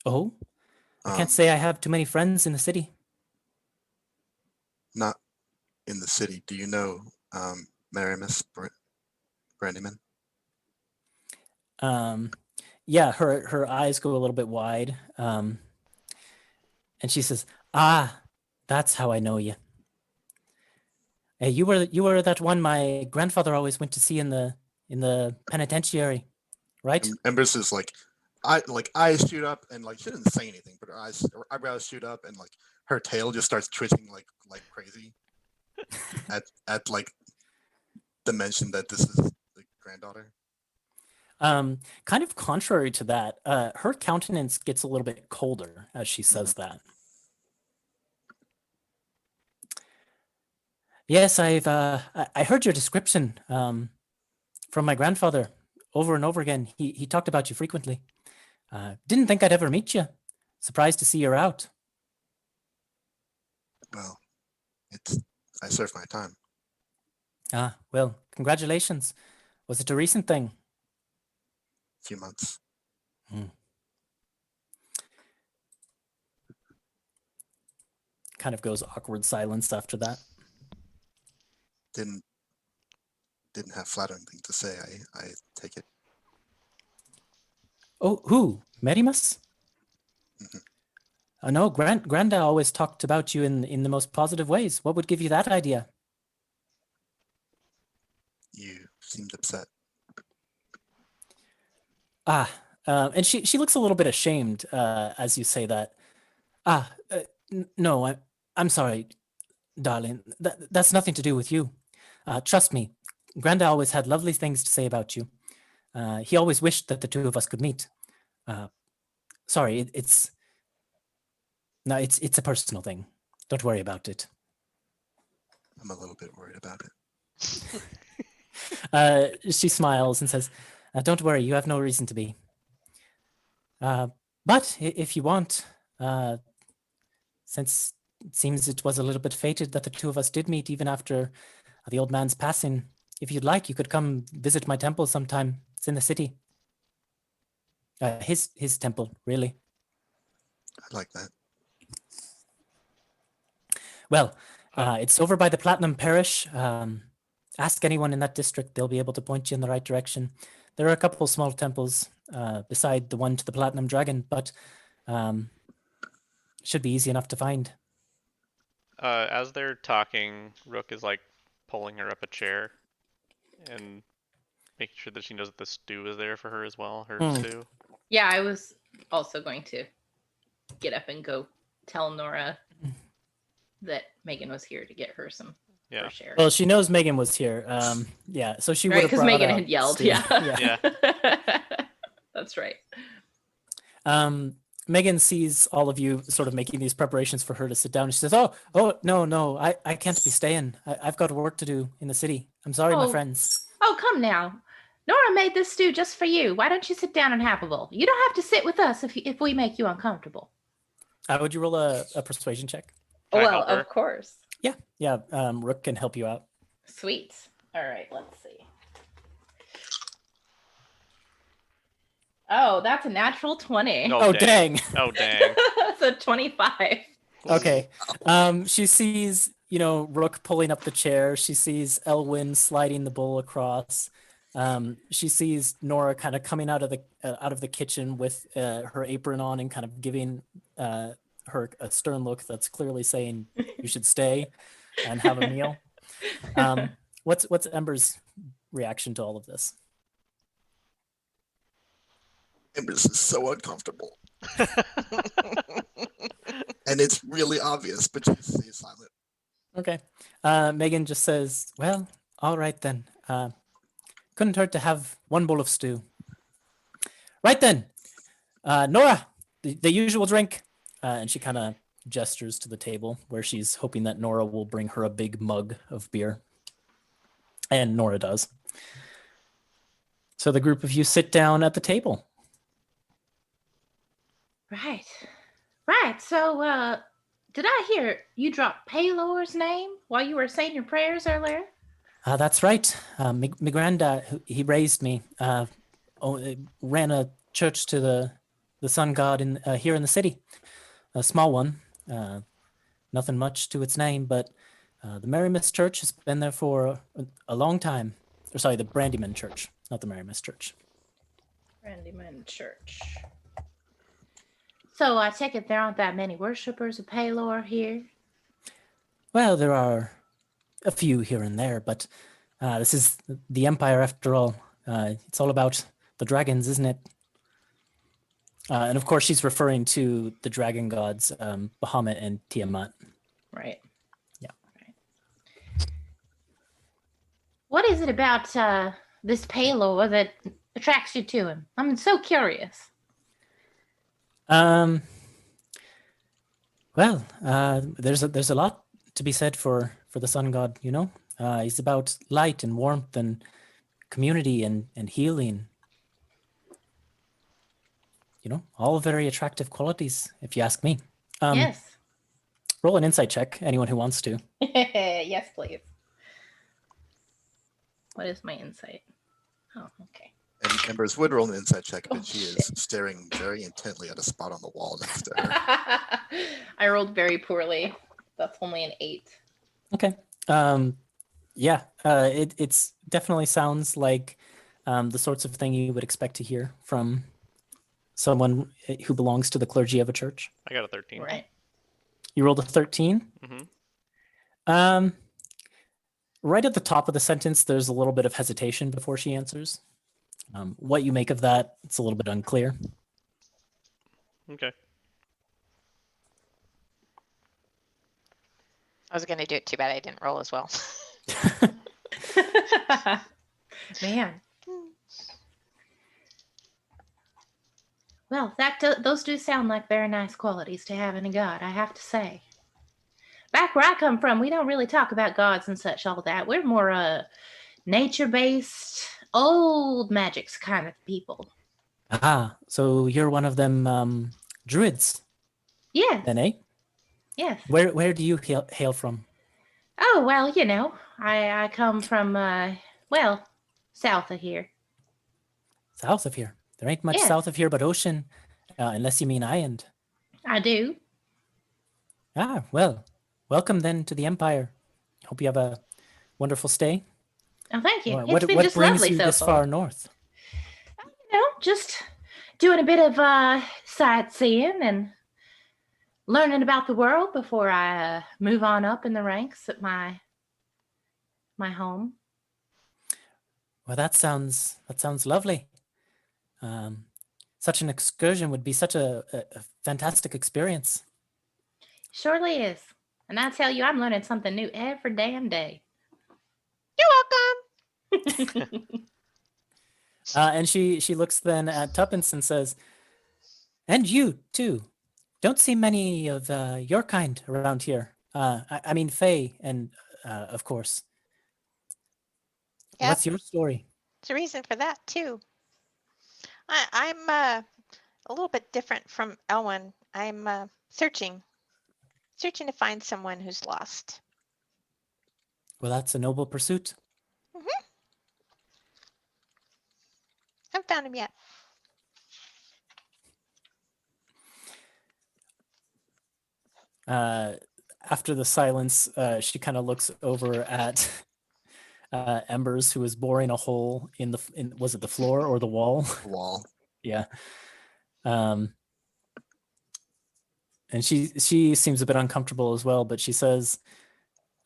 Oh, I can't say I have too many friends in the city. Not in the city. Do you know Marimus Brandyman? Yeah, her eyes go a little bit wide, and she says, "Ah, that's how I know you. Hey, you were that one my grandfather always went to see in the penitentiary, right?" Embers is like, eyes shoot up and like she didn't say anything, but her eyebrows shoot up and like her tail just starts twitching like crazy at like the mention that this is the granddaughter. Kind of contrary to that, her countenance gets a little bit colder as she says that. Yes, I heard your description from my grandfather over and over again. He talked about you frequently. Didn't think I'd ever meet you. Surprised to see you're out. Well, I served my time. Ah, well, congratulations. Was it a recent thing? A few months. Kind of goes awkward silence after that. Didn't have flattering thing to say. I take it. Oh, who? Marimus? No, Granda always talked about you in the most positive ways. What would give you that idea? You seemed upset. And she looks a little bit ashamed as you say that. No, I'm sorry, darling. That's nothing to do with you. Trust me, Granda always had lovely things to say about you. He always wished that the two of us could meet. Sorry, it's a personal thing. Don't worry about it. I'm a little bit worried about it. She smiles and says, "Don't worry, you have no reason to be. But if you want, since it seems it was a little bit fated that the two of us did meet even after the old man's passing, if you'd like, you could come visit my temple sometime. It's in the city. His temple, really." I like that. Well, it's over by the Platinum Parish. Ask anyone in that district; they'll be able to point you in the right direction. There are a couple small temples beside the one to the Platinum Dragon, but should be easy enough to find. as they're talking, Rook is like pulling her up a chair and making sure that she knows that the stew is there for her as well. Her stew. Yeah, I was also going to get up and go tell Nora that Megan was here to get her some her share. Well, she knows Megan was here. Yeah, so she would have because brought Megan out had yelled. stew. Yeah. That's right. Megan sees all of you sort of making these preparations for her to sit down. And she says, "Oh, no, I can't be staying. I've got work to do in the city. I'm sorry, my friends." Oh, come now. Nora made this stew just for you. Why don't you sit down and have a bowl? You don't have to sit with us if we make you uncomfortable. Would you roll a persuasion check? Well, of course. Yeah. Rook can help you out. Sweet. All right, let's see. Oh, that's a natural 20. Oh, dang. Oh, dang. That's a 25. Okay. She sees, Rook pulling up the chair. She sees Elwyn sliding the bowl across. She sees Nora kind of coming out of the kitchen with her apron on and kind of giving her a stern look that's clearly saying you should stay and have a meal. What's Ember's reaction to all of this? Ember's is so uncomfortable. And it's really obvious, but she stays silent. Okay. Megan just says, "Well, all right then. Couldn't hurt to have one bowl of stew. Right then, Nora, the usual drink." And she kind of gestures to the table where she's hoping that Nora will bring her a big mug of beer. And Nora does. So the group of you sit down at the table. Right. So, did I hear you drop Paylor's name while you were saying your prayers earlier? That's right. My granddad, he raised me, ran a church to the sun god here in the city. A small one. Nothing much to its name, but the Mary Miss Church has been there for a long time. Or sorry, the Brandyman Church, not the Mary Miss Church. Brandyman Church. So I take it there aren't that many worshippers of Paylor here? Well, there are a few here and there, but this is the Empire after all. It's all about the dragons, isn't it? And of course, she's referring to the dragon gods, Bahamut and Tiamat. Right. Yeah. Right. What is it about this Paylor that attracts you to him? I'm so curious. Well, there's a lot to be said for the sun god, He's about light and warmth and community and healing. All very attractive qualities, if you ask me. Yes. Roll an insight check, anyone who wants to. Yes, please. What is my insight? Oh, okay. And Embers would roll an inside check, but Oh, she shit. is staring very intently at a spot on the wall next to her. I rolled very poorly. That's only an 8. Okay. Yeah, it's definitely sounds like the sorts of thing you would expect to hear from someone who belongs to the clergy of a church. I got a 13. Right. You rolled a 13? Mm-hmm. Right at the top of the sentence, there's a little bit of hesitation before she answers. What you make of that, it's a little bit unclear. Okay. I was going to do it, too bad I didn't roll as well. Man. Well, those do sound like very nice qualities to have in a god, I have to say. Back where I come from, we don't really talk about gods and such all that. We're more nature-based, old magics kind of people. Ah, so you're one of them druids, Yes. then, eh? Yes. Where do you hail from? Oh, well, I come from, south of here. South of here. There ain't much Yes. south of here but ocean, unless you mean island. I do. Ah, well, welcome then to the Empire. Hope you have a wonderful stay. Oh, thank you. What It's been just brings lovely you so this far. far north? Just doing a bit of sightseeing and learning about the world before I move on up in the ranks at my home. Well, that sounds lovely. Such an excursion would be such a fantastic experience. Surely is. And I tell you, I'm learning something new every damn day. You're welcome. And she looks then at Tuppence and says, "And you too. Don't see many of your kind around here. I mean, Faye, and of course. Yep. What's your story?" There's a reason for that too. I'm a little bit different from Elwyn. I'm searching to find someone who's lost. Well, that's a noble pursuit. Haven't found him yet. After the silence, she kind of looks over at Embers, who is boring a hole in was it the floor or the wall? Wall. Yeah. And she seems a bit uncomfortable as well, but she says,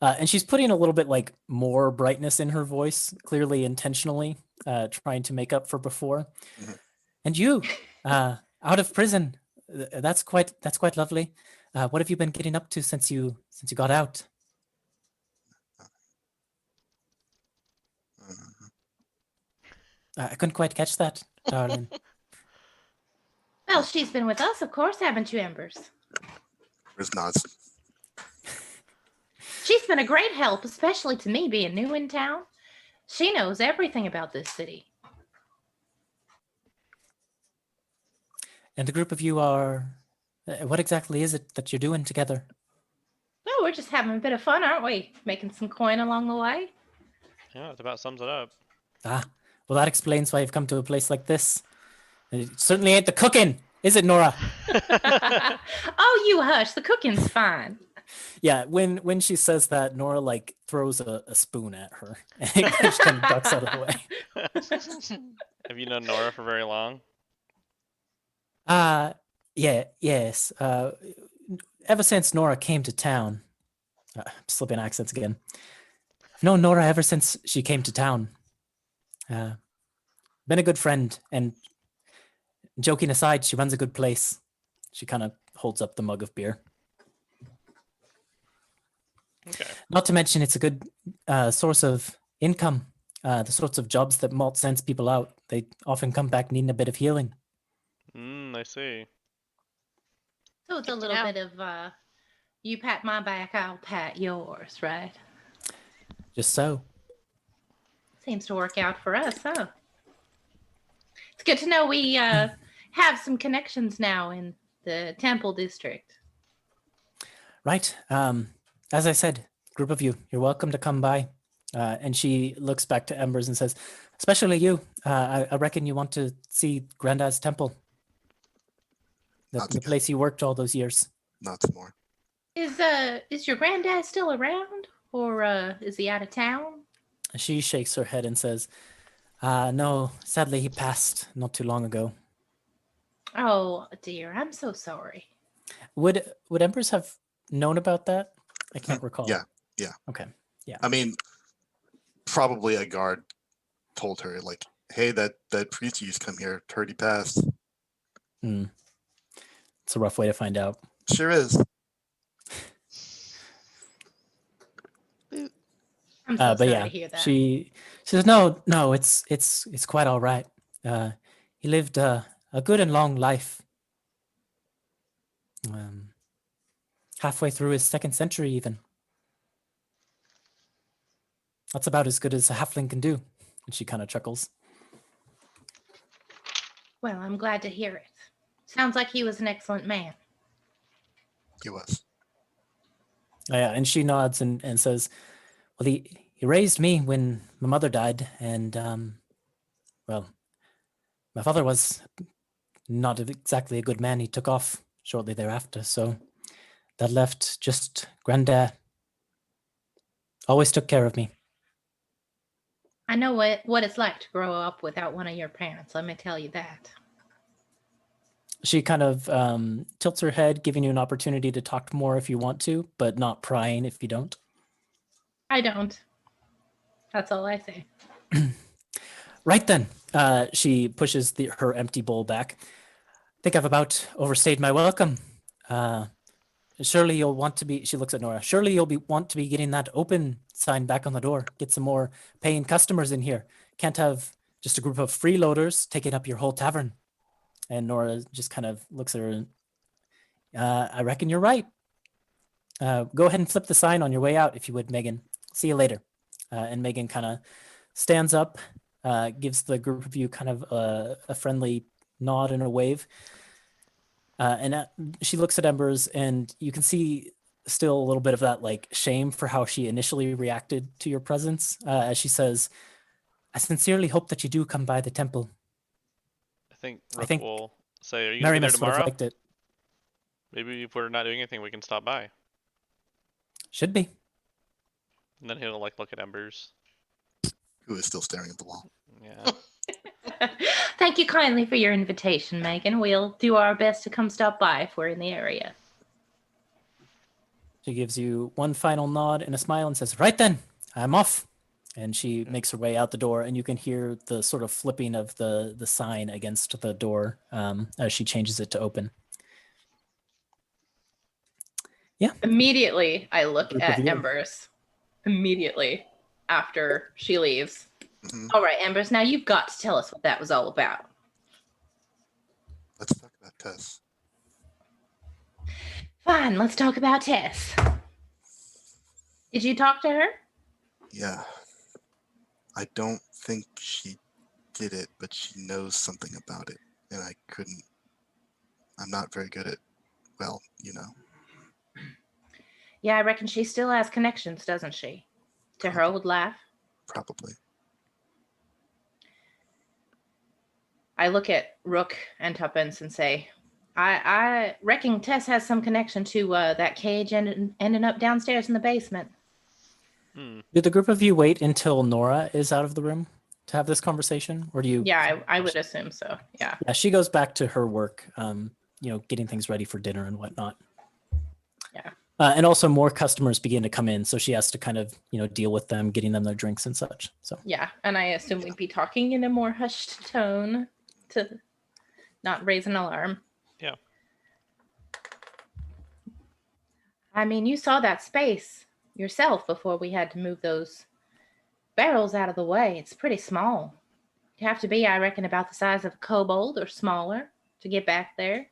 and she's putting a little bit like more brightness in her voice, clearly intentionally, trying to make up for before. Mhm. And you, out of prison, that's quite lovely. What have you been getting up to since you got out? Mhm. I couldn't quite catch that, darling. Well, she's been with us, of course, haven't you, Embers? There's nods. She's been a great help, especially to me being new in town. She knows everything about this city. And the group of you are, what exactly is it that you're doing together? Oh, we're just having a bit of fun, aren't we? Making some coin along the way. Yeah, that about sums it up. Ah, well, that explains why you've come to a place like this. It certainly ain't the cooking, is it, Nora? Oh, you hush. The cooking's fine. Yeah, when she says that, Nora like throws a spoon at her, and she kind of ducks out of the way. Have you known Nora for very long? Yes. Ever since Nora came to town, slipping accents again. I've known Nora ever since she came to town. Been a good friend, and joking aside, she runs a good place. She kind of holds up the mug of beer. Okay. Not to mention, it's a good source of income. The sorts of jobs that Malt sends people out, they often come back needing a bit of healing. I see. So it's Good a to little know. bit of you pat my back, I'll pat yours, right? Just so. Seems to work out for us, huh? It's good to know we have some connections now in the Temple District. Right. As I said, group of you, you're welcome to come by. And she looks back to Embers and says, especially you, I reckon you want to see Grandad's temple. Not The again. place you worked all those years. Not some more. Is your granddad still around, or is he out of town? She shakes her head and says, no, sadly he passed not too long ago. Oh dear, I'm so sorry. Would Embers have known about that? I can't recall. Yeah. Okay. I mean, probably a guard told her, like, hey, that priest used to come here, heard he passed. It's a rough way to find out. Sure is. I'm so But sorry yeah, to hear that. she says, no, it's quite all right. He lived a good and long life. Halfway through his second century, even. That's about as good as a halfling can do. And she kind of chuckles. Well, I'm glad to hear it. Sounds like he was an excellent man. He was. Yeah, and she nods and says, well, he raised me when my mother died, and well, my father was not exactly a good man. He took off shortly thereafter, so that left just Granddad. Always took care of me. I know what it's like to grow up without one of your parents. Let me tell you that. She kind of tilts her head, giving you an opportunity to talk more if you want to, but not prying if you don't. I don't. That's all I say. Right then. She pushes her empty bowl back. I think I've about overstayed my welcome. Surely you'll want to be, she looks at Nora, surely you'll want to be getting that open sign back on the door. Get some more paying customers in here. Can't have just a group of freeloaders taking up your whole tavern. And Nora just kind of looks at her and, I reckon you're right. Go ahead and flip the sign on your way out, if you would, Megan. See you later. And Megan kind of stands up, gives the group of you kind of a friendly nod and a wave. And she looks at Embers, and you can see still a little bit of that like shame for how she initially reacted to your presence, as she says, I sincerely hope that you do come by the temple. I think I Rook think will say, are you going to be there Marimus would have tomorrow? liked it. Maybe if we're not doing anything, we can stop by. Should be. And then he'll like look at Embers. Who is still staring at the wall? Yeah. Thank you kindly for your invitation, Megan. We'll do our best to come stop by if we're in the area. She gives you one final nod and a smile and says, right then, I'm off. And she makes her way out the door, and you can hear the sort of flipping of the sign against the door as she changes it to open. Yeah. Immediately, I look Group of at you. Embers. Immediately after she leaves. Mhm. All right, Embers, now you've got to tell us what that was all about. Let's talk about Tess. Fine, let's talk about Tess. Did you talk to her? Yeah. I don't think she did it, but she knows something about it. And I'm not very good at, well, you know. Yeah, I reckon she still has connections, doesn't she? To her old life. Probably. I look at Rook and Tuppence and say, I reckon Tess has some connection to that cage ending up downstairs in the basement. Do the group of you wait until Nora is out of the room to have this conversation? Or do you? Yeah, I would assume so. Yeah. Yeah, she goes back to her work, getting things ready for dinner and whatnot. Yeah. And also more customers begin to come in, so she has to kind of, deal with them, getting them their drinks and such. So Yeah, and I assume we'd be talking in a more hushed tone to not raise an alarm. Yeah. I mean, you saw that space yourself before we had to move those barrels out of the way. It's pretty small. You have to be, I reckon, about the size of a kobold or smaller to get back there.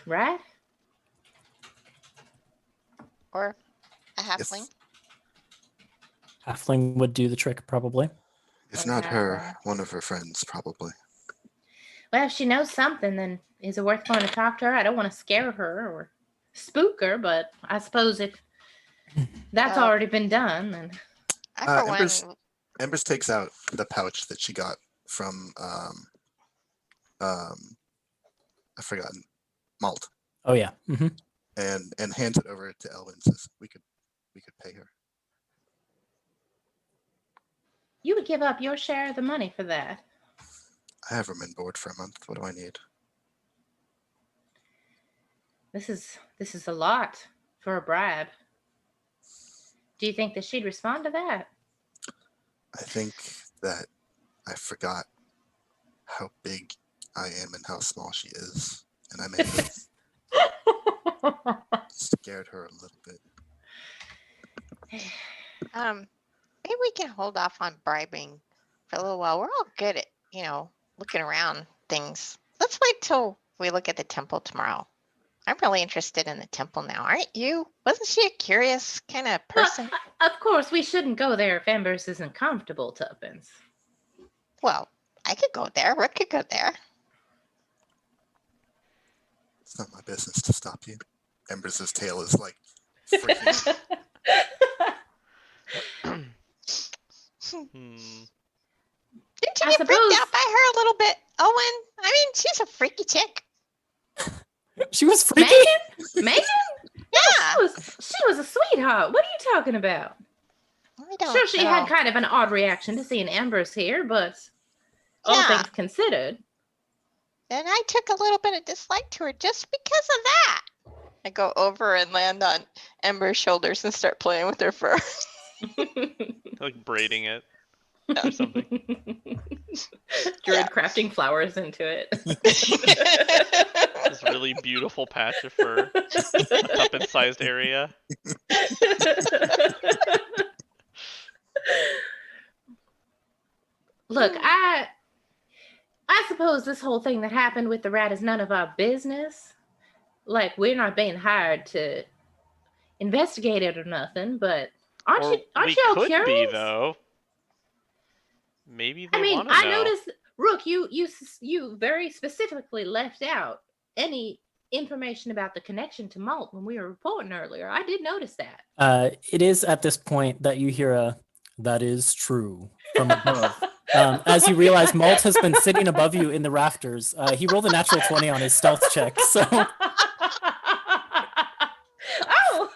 Right? Or a halfling. halfling would do the trick probably. If not her, one of her friends, probably. Well, if she knows something, then is it worth going to talk to her? I don't want to scare her or spook her, but I suppose if that's already been done, then I, for Embers takes out the pouch that she got from I've forgotten, Malt, Oh yeah. Mm-hmm. and hands it over to Elvin and says, we could pay her. you would give up your share of the money for that. I have room and board for a month. What do I need? This is a lot for a bribe. Do you think that she'd respond to that? I think that I forgot how big I am and how small she is, and I may have scared her a little bit. Maybe we can hold off on bribing for a little while. We're all good at, looking around things. Let's wait till we look at the temple tomorrow. I'm really interested in the temple now, aren't you? Wasn't she a curious kind of person? Of course, we shouldn't go there if Embers isn't comfortable, Tuppence. Well, I could go there. Rick could go there. It's not my business to stop you. Embers' tail is like freaking. Didn't you get freaked out by her a little bit, Owen? I mean, she's a freaky chick. She was freaky. Megan? Yeah. She was a sweetheart. What are you talking about? I don't Sure, she know. had kind of an odd reaction to seeing Embers here, but all Yeah. things considered. And I took a little bit of dislike to her just because of that. I go over and land on Ember's shoulders and start playing with her fur. Like braiding it or something. Druid crafting flowers into it. This really beautiful patch of fur, a tuppence-sized area. Look, I suppose this whole thing that happened with the rat is none of our business. Like, we're not being hired to investigate it or nothing, but aren't Or y'all we could curious? be, though. Maybe they I mean, want to I know. noticed, Rook, you very specifically left out any information about the connection to Malt when we were reporting earlier. I did notice that. It is at this point that you hear a "that is true" from above. As you realize, Malt has been sitting above you in the rafters. He rolled a natural 20 on his stealth check, so Oh!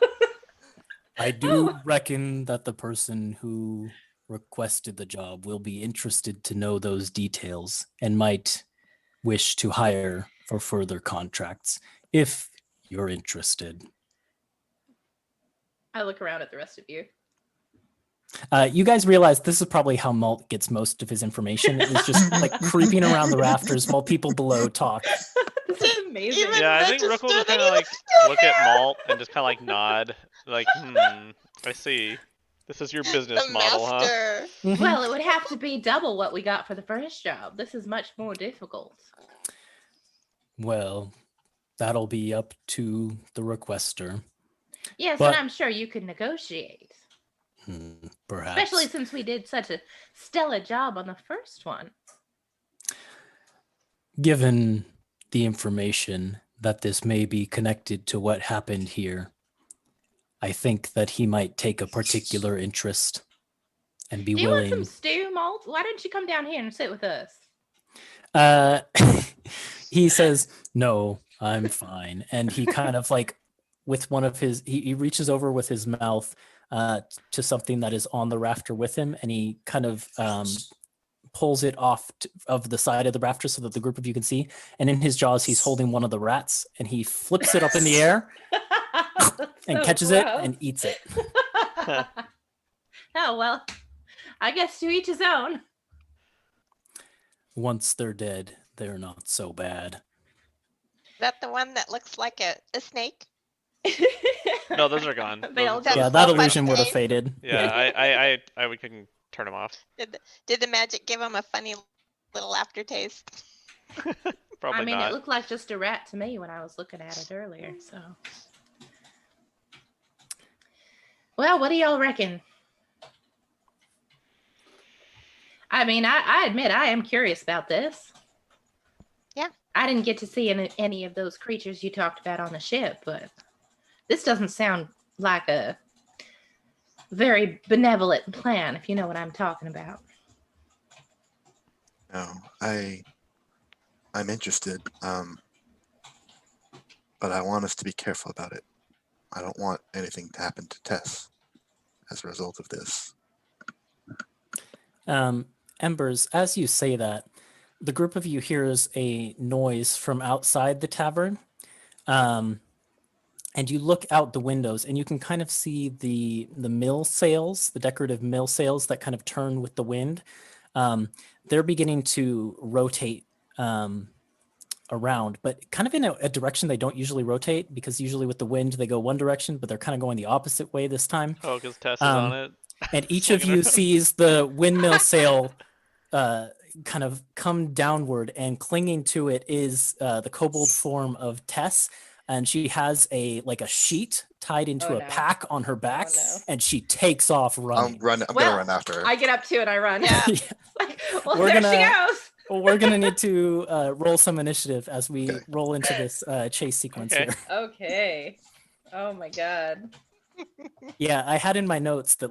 I do reckon that the person who requested the job will be interested to know those details and might wish to hire for further contracts if you're interested. I look around at the rest of you. You guys realize this is probably how Malt gets most of his information. It's just like creeping around the rafters while people below talk. This is amazing. Even Yeah, I think registered Rook will just kind that of he like was still look at here. Malt and just kind of like nod, like, I see. This is your business The model, huh? master. Mhm. Well, it would have to be double what we got for the first job. This is much more difficult. Well, that'll be up to the requester. Yes, But- and I'm sure you can negotiate. Perhaps. Especially since we did such a stellar job on the first one. Given the information that this may be connected to what happened here, I think that he might take a particular interest and be Do you want willing. some stew, Malt? Why don't you come down here and sit with us? He says, "No, I'm fine." And he kind of like, with one of his, he reaches over with his mouth to something that is on the rafter with him, and he kind of pulls it off of the side of the rafter so that the group of you can see. And in his jaws, he's holding one of the rats, and he flips it up in the air and catches it and eats it. Oh, well, I guess to each his own. Once they're dead, they're not so bad. That the one that looks like a snake? No, those are gone. They all Those- Yeah, just that Oh, but illusion would have they- faded. Yeah, we can turn them off. Did the magic give him a funny little aftertaste? Probably I mean, not. it looked like just a rat to me when I was looking at it earlier. So, well, what do y'all reckon? I mean, I admit I am curious about this. Yeah. I didn't get to see any of those creatures you talked about on the ship, but this doesn't sound like a very benevolent plan, if you know what I'm talking about. No, I'm interested, but I want us to be careful about it. I don't want anything to happen to Tess as a result of this. Embers, as you say that, the group of you hears a noise from outside the tavern. And you look out the windows and you can kind of see the mill sails, the decorative mill sails that kind of turn with the wind. They're beginning to rotate around, but kind of in a direction they don't usually rotate, because usually with the wind they go one direction, but they're kind of going the opposite way this time. Oh, because Tess is on it. And each of Swinging you around. sees the windmill sail kind of come downward, and clinging to it is the kobold form of Tess, and she has a sheet tied into Oh, a no. pack on her back, no. and she takes off running. I'm Well, gonna run after her. I get up to it, I run. Yeah. Yeah. Like, well, We're there gonna- she goes. Well, we're gonna need to roll some initiative as we Okay. roll into this chase sequence Okay. here. Okay. Oh my god. Yeah, I had in my notes that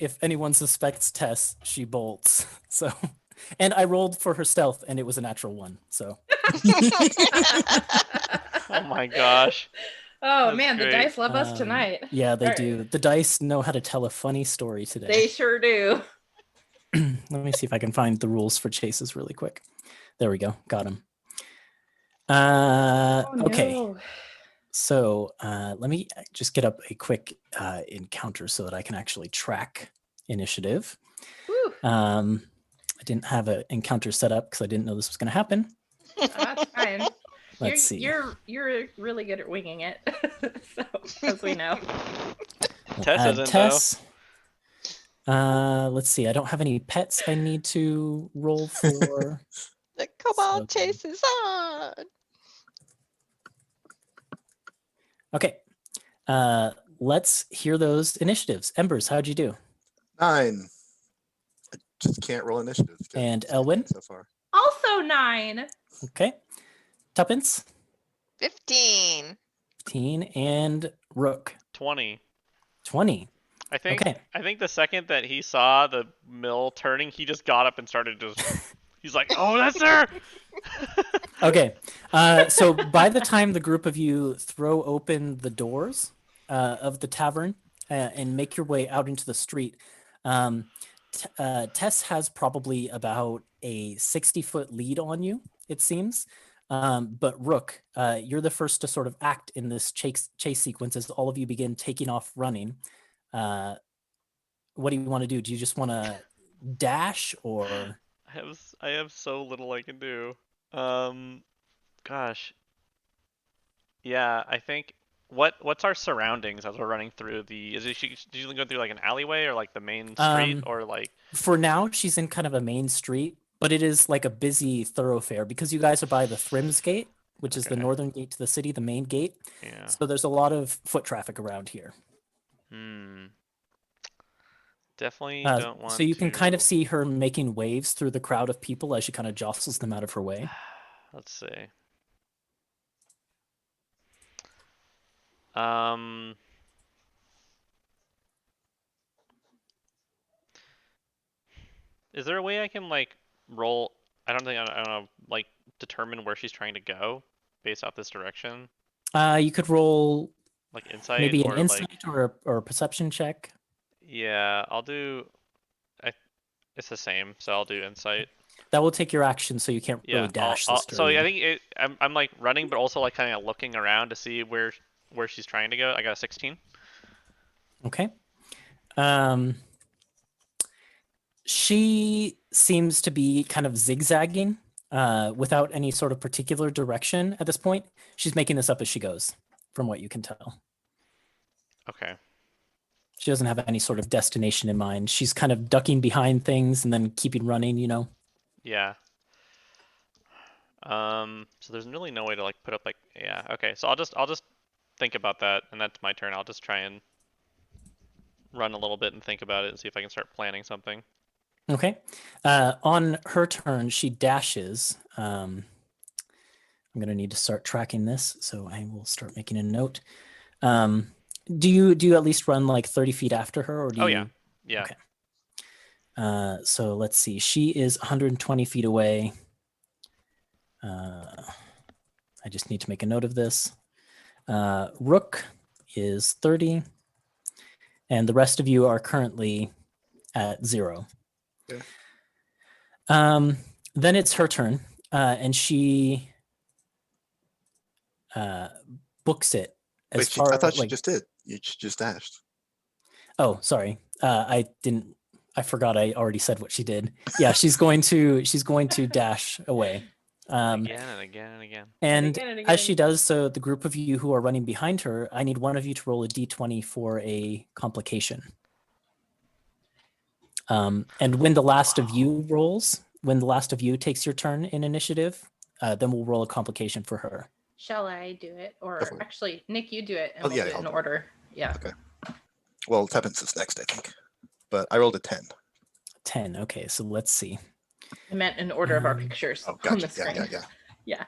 if anyone suspects Tess, she bolts. So, and I rolled for her stealth, and it was a natural 1. So Oh my gosh. Oh That's man, great. the dice love us Um, tonight. yeah, they Alright. do. The dice know how to tell a funny story today. They sure do. Let me see if I can find the rules for chases really quick. There we go. Got him. Okay. no. So let me just get up a quick encounter so that I can actually track initiative. Whew, I didn't have an encounter set up because I didn't know this was going to happen. that's fine. Let's see. You're really good at winging it, so as we know. We'll Tess add isn't, Tess. Let's see. I don't have any pets I need to roll for. The cobalt So- chase is on. Okay. Let's hear those initiatives. Embers, how'd you do? 9. I just can't roll initiative. It's And 16 Elwyn? so far. Also 9. Okay. Tuppence, 15. 15, and Rook, 20. 20. I think Okay. I think the second that he saw the mill turning, he just got up and started just. He's like, "Oh, that's her." Okay. So by the time the group of you throw open the doors of the tavern and make your way out into the street, Tess has probably about a 60-foot lead on you, it seems. But Rook, you're the first to sort of act in this chase sequence as all of you begin taking off running. What do you want to do? Do you just want to dash or? I have so little I can do. Gosh. Yeah, I think what's our surroundings as we're running through the? Is it she usually go through like an alleyway or like the main street or like? For now, she's in kind of a main street, but it is like a busy thoroughfare because you guys are by the Thrims Gate, which is the Okay. northern gate to the city, the main gate. Yeah. So there's a lot of foot traffic around here. Definitely don't want. So you can kind of to- see her making waves through the crowd of people as she kind of jostles them out of her way. Let's see. Um. Is there a way I can like roll? I don't know, like determine where she's trying to go based off this direction, You could roll like insight maybe an or insight like. or a perception check. Yeah, I'll do. It's the same, so I'll do insight. That will take your action, so you can't Yeah, really dash I'll, this so turn. I think I'm like running, but also like kind of looking around to see where she's trying to go. I got a 16. Okay. She seems to be kind of zigzagging without any sort of particular direction at this point. She's making this up as she goes, from what you can tell. Okay. She doesn't have any sort of destination in mind. She's kind of ducking behind things and then keeping running, you know? Yeah. So there's really no way to like put up like yeah. Okay, so I'll just think about that, and that's my turn. I'll just try and run a little bit and think about it and see if I can start planning something. Okay. On her turn, she dashes. I'm going to need to start tracking this, so I will start making a note. Do you at least run like 30 feet after her, or do Oh you? yeah. Okay. So let's see. She is 120 feet away. I just need to make a note of this. Rook is 30, and the rest of you are currently at 0. Okay. Then it's her turn, and she books it as Wait, far I thought she like. just did. She just dashed. Oh, sorry. I didn't. I forgot. I already said what she did. Yeah, she's going to dash away. Again and again and again. And again and as she again. does so, the group of you who are running behind her, I need one of you to roll a d20 for a complication. And when the last of you rolls, when the last of you takes your turn in initiative, then we'll roll a complication for her. Shall I do it? Go Or for it. actually, Nick, you do it, and Oh, we'll yeah, do it I'll in do it. order. Yeah. Okay. Well, Tuppence is next, I think. But I rolled a 10. 10. Okay, so let's see. I meant in order of our Um, pictures Oh, on gotcha. the screen. Yeah.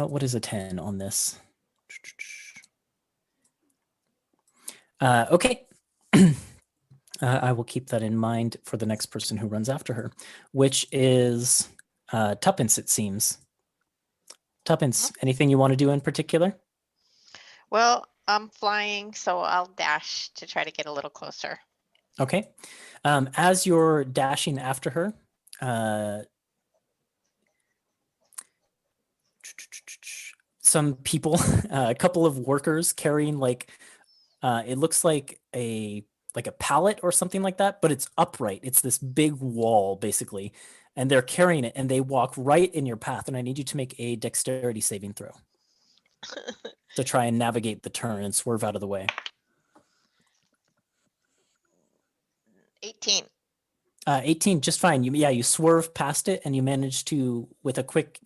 What is a 10 on this? Okay. I will keep that in mind for the next person who runs after her, which is Tuppence, it seems. Tuppence, anything you want to do in particular? Well, I'm flying, so I'll dash to try to get a little closer. Okay. As you're dashing after her, some people, a couple of workers carrying like it looks like a pallet or something like that, but it's upright. It's this big wall basically, and they're carrying it and they walk right in your path. And I need you to make a dexterity saving throw to try and navigate the turn and swerve out of the way. 18. 18, just fine. You swerve past it and you manage to, with a quick,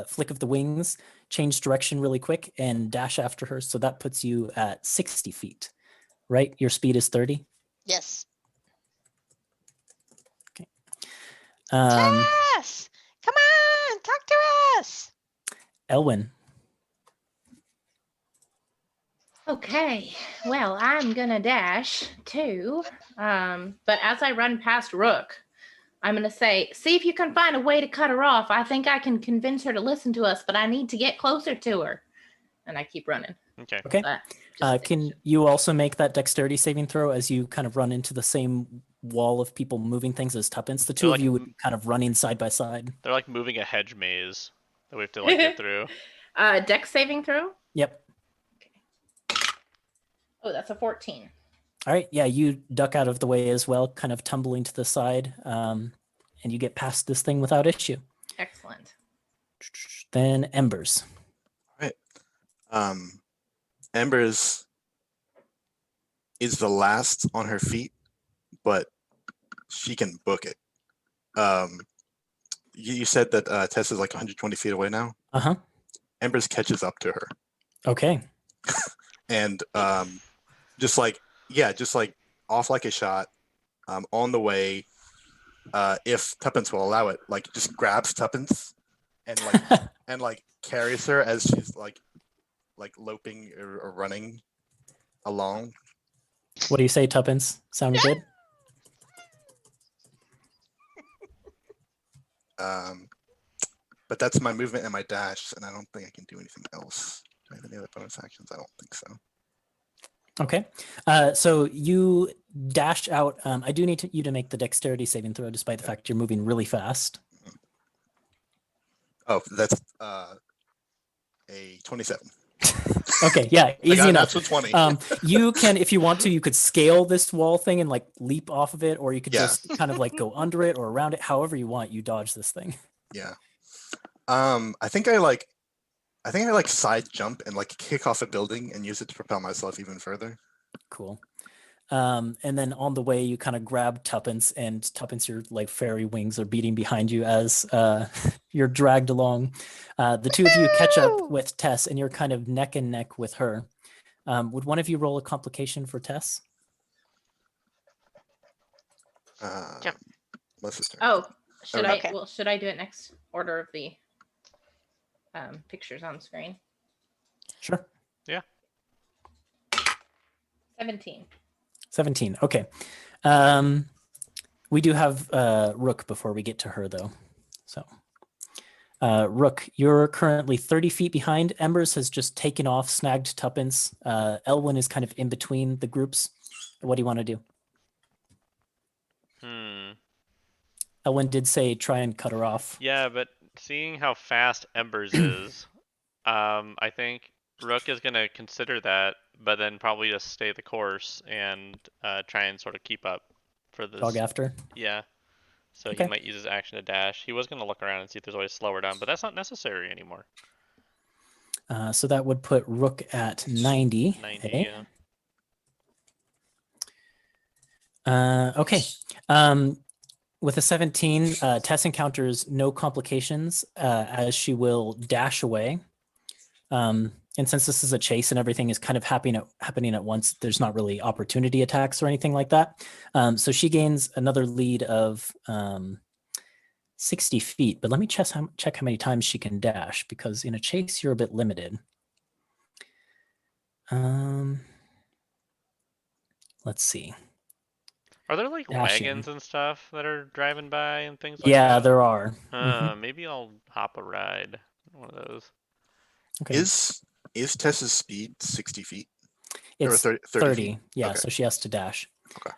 flick of the wings, change direction really quick and dash after her. So that puts you at 60 feet, right? Your speed is 30. Yes. Um, Tess! Come on, talk to us. Elwyn. Okay, well, I'm gonna dash too. But as I run past Rook, I'm gonna say, see if you can find a way to cut her off. I think I can convince her to listen to us, but I need to get closer to her. And I keep running. Okay. Okay. Can you also make that dexterity saving throw as you kind of run into the same wall of people moving things as Tuppence? The two like of you would be kind of running side by side. They're like moving a hedge maze that we have to like get through. Dex saving throw? Yep. Oh, that's a 14. All right. Yeah, you duck out of the way as well, kind of tumbling to the side, and you get past this thing without issue. Excellent. Then Embers. All right. Embers is the last on her feet, but she can book it. You said that Tess is like 120 feet away now. Uh-huh. Embers catches up to her. Okay. And just like off like a shot, on the way, if Tuppence will allow it, like just grabs Tuppence and carries her as she's like loping or running along. What do you say, Tuppence? Sound good? But that's my movement and my dash, and I don't think I can do anything else. Do I have any other bonus actions? I don't think so. Okay. So you dash out. I do need you to make the dexterity saving throw, despite the fact you're moving really fast. Oh, that's a 27. Okay, yeah, easy enough. That's a 20. You can, if you want to, you could scale this wall thing and like leap off of it, or you could Yeah. just kind of like go under it or around it, however you want. You dodge this thing. Yeah. I think I side jump and like kick off a building and use it to propel myself even further. Cool. And then on the way, you kind of grab Tuppence, and Tuppence, your like fairy wings are beating behind you as you're dragged along. The two of you catch up with Tess, and you're kind of neck and neck with her. Would one of you roll a complication for Tess? Jump. Let's start. Oh, should Okay. should I do it next order of the pictures on screen? Sure. 17. 17. Okay. We do have Rook before we get to her, though. So, Rook, you're currently 30 feet behind. Embers has just taken off, snagged Tuppence. Elwyn is kind of in between the groups. What do you want to do? Elwyn did say try and cut her off. Yeah, but seeing how fast Embers is, I think Rook is going to consider that, but then probably just stay the course and try and sort of keep up for this. Dog after? Yeah. So Okay. he might use his action to dash. He was going to look around and see if there's a way to slow her down, but that's not necessary anymore. So that would put Rook at 90. 90, hey? yeah. Okay. With a 17, Tess encounters no complications as she will dash away. And since this is a chase and everything is kind of happening at once, there's not really opportunity attacks or anything like that. So she gains another lead of 60 feet. But let me check how many times she can dash, because in a chase, you're a bit limited. Let's see. Are there like Dashing. wagons and stuff that are driving by and things like Yeah, that? there are. Mhm. Maybe I'll hop a ride. One of those. Okay. Is Tess's speed 60 feet? It's Or 30 feet? Yeah, Okay. so she has to dash. Okay.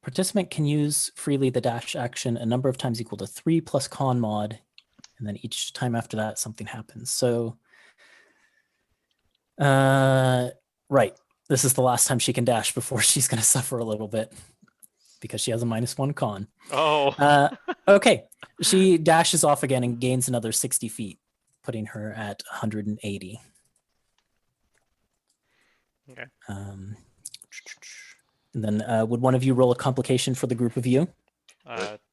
Participant can use freely the dash action a number of times equal to 3 plus con mod And then each time after that, something happens. So, right. This is the last time she can dash before she's going to suffer a little bit because she has a -1 con. Oh. Okay. She dashes off again and gains another 60 feet, putting her at 180. Okay. And then would one of you roll a complication for the group of you?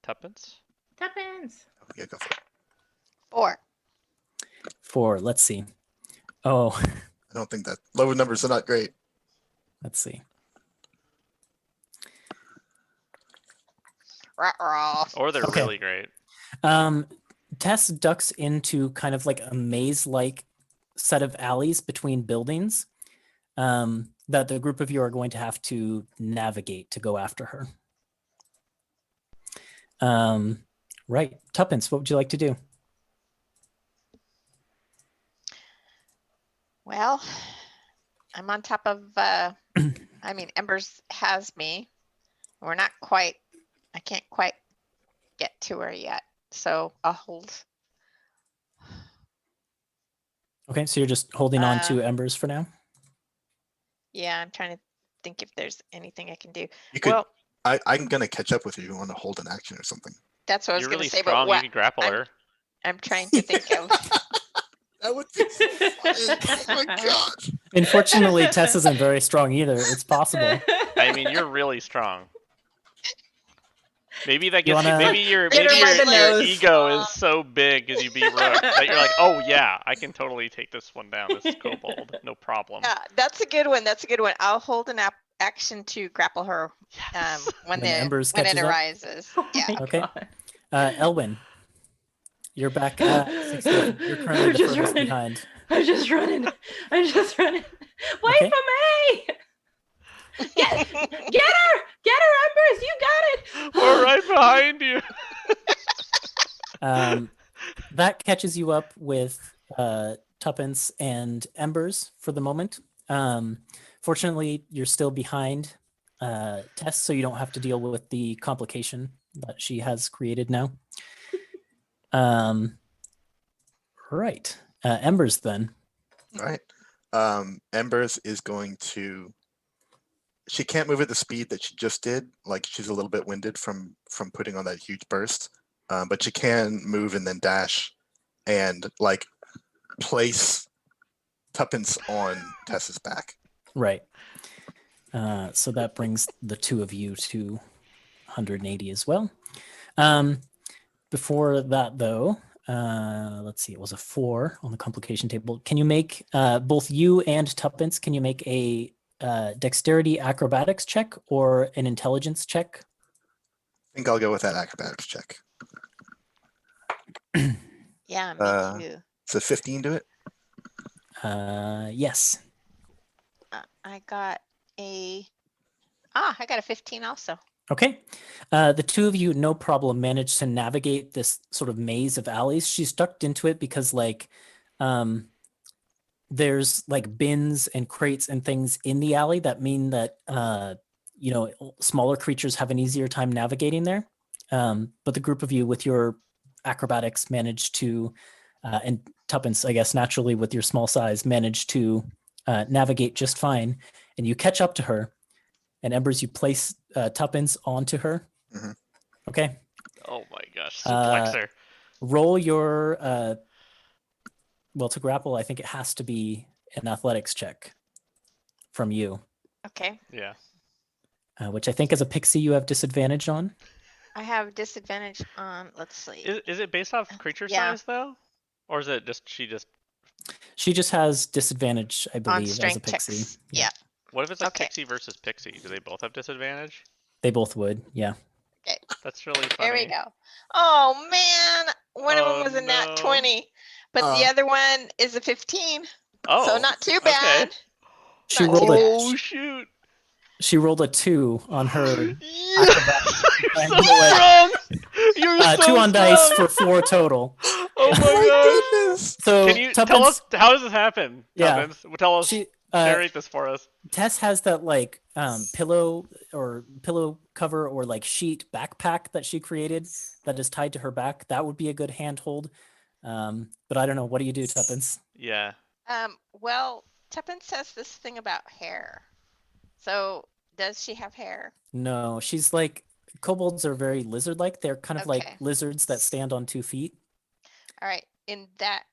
Tuppence. Tuppence. Yeah, go for it. 4. For, let's see. Oh, I don't think that lower numbers are not great. let's see. Ruh-roh. Or they're Okay. really great. Tess ducks into kind of like a maze-like set of alleys between buildings that the group of you are going to have to navigate to go after her. Right. Tuppence, what would you like to do? Well, I'm on top of, Embers has me. We're not quite, I can't quite get to her yet. So I'll hold. Okay, so you're just holding on to Uh, embers for now? Yeah, I'm trying to think if there's anything I can do. You could. Well, I'm gonna catch up with you. You want to hold an action or something? that's what I was You're going really to say, strong. but You what can grapple her. I'm trying to think of. That would be so funny. Oh my gosh. Unfortunately, Tess isn't very strong either. It's possible. I mean, you're really strong. Maybe that You gets you. wanna- Maybe your Get her by the your nose. ego is so big as you beat Rook that you're like, oh yeah, I can totally take this one down. This is kobold, no problem. Yeah, that's a good one. That's a good one. I'll hold an action to grapple her Yes. when When Embers when it catches up? arises. Oh Yeah. my Okay. God. Elwyn, you're back at 60. You're currently I'm the just furthest running. behind. I'm just running. I'm just running. Wait Okay. for me! Get her! Get her, Embers! You got it! We're right behind you. That catches you up with Tuppence and Embers for the moment. Fortunately, you're still behind Tess, so you don't have to deal with the complication that she has created now. Right. Embers then. All right. Embers is going to. She can't move at the speed that she just did. Like she's a little bit winded from putting on that huge burst, but she can move and then dash, and like place Tuppence on Tess's back. Right. So that brings the two of you to 180 as well. Before that, though, let's see, it was a 4 on the complication table. Can you make both you and Tuppence? Can you make a dexterity acrobatics check or an intelligence check? I think I'll go with that acrobatics check. Yeah, me too. So 15 to it. Yes. I got a 15 also. Okay. The two of you, no problem, managed to navigate this sort of maze of alleys. She's ducked into it because, like, there's like bins and crates and things in the alley that mean that, smaller creatures have an easier time navigating there. But the group of you with your acrobatics managed to, and Tuppence, I guess, naturally with your small size, managed to navigate just fine. And you catch up to her. And Embers, you place Tuppence onto her. Mhm. Okay. Oh my gosh, suplexer. Roll your, to grapple, I think it has to be an athletics check from you, Okay. Yeah. which I think as a pixie you have disadvantage on. I have disadvantage on, let's see. Is it based off creature Yeah. size though, or is it just she just? She just has disadvantage, I On believe, as a strength pixie. checks. Yeah. Yeah. What if it's like Okay. pixie versus pixie? Do they both have disadvantage? They both would. Yeah. That's really funny. There we go. Oh man, one of them Oh, was a nat no. 20, but the other one is a 15. Oh, So not too okay. bad. She Not rolled too a bad. Oh shoot! she rolled a 2 on her. Yes! You're so You know what? strong. You're so 2 on dice strong. for 4 total. Oh my gosh! Goodness. So Can you Tuppence, tell us how does this happen? Yeah. Tuppence? Tell us. She, narrate this for us. Tess has that like pillow cover or like sheet backpack that she created that is tied to her back. That would be a good handhold. But I don't know. What do you do, Tuppence? Yeah. Well, Tuppence says this thing about hair. So does she have hair? No, she's like kobolds are very lizard-like. They're kind of like Okay. lizards that stand on 2 feet. All right. In that,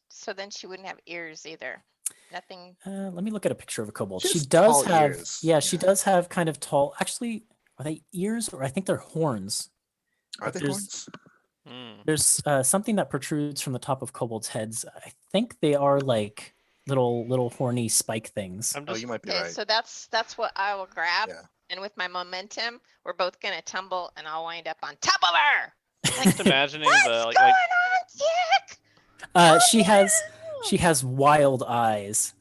so then she wouldn't have ears either. Nothing. Let me look at a picture of a kobold. She Just does tall have, ears, yeah, she yeah. does have kind of tall. Actually, are they ears or I think they're horns? Are But they there's- horns? Hmm. There's something that protrudes from the top of kobolds' heads. I think they are like little horny spike things. I'm Oh, just you might be Okay, right. so that's what I will grab. Yeah. And with my momentum, we're both gonna tumble, and I'll wind up on top of her. just imagining What's the going like on, Dick? She has wild eyes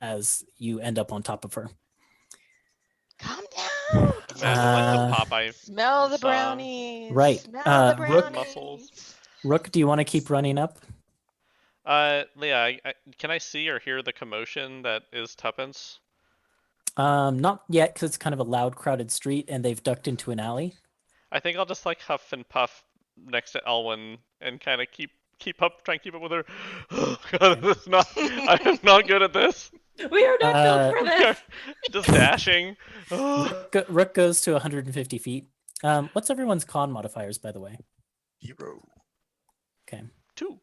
as you end up on top of her. Calm down. imagine like the Popeye. Smell the song. brownies. Right. Smell the Rook- brownies. Muscles. Rook, do you want to keep running up? Yeah. Can I see or hear the commotion that is Tuppence? Not yet, because it's kind of a loud, crowded street, and they've ducked into an alley. I think I'll just like huff and puff next to Elwyn and kind of try and keep up with her. Oh God, this is not. I am not good at this. We are not built for this. Just dashing. Oh. Rook goes to 150 feet. What's everyone's con modifiers, by the way? 0. Okay. 2.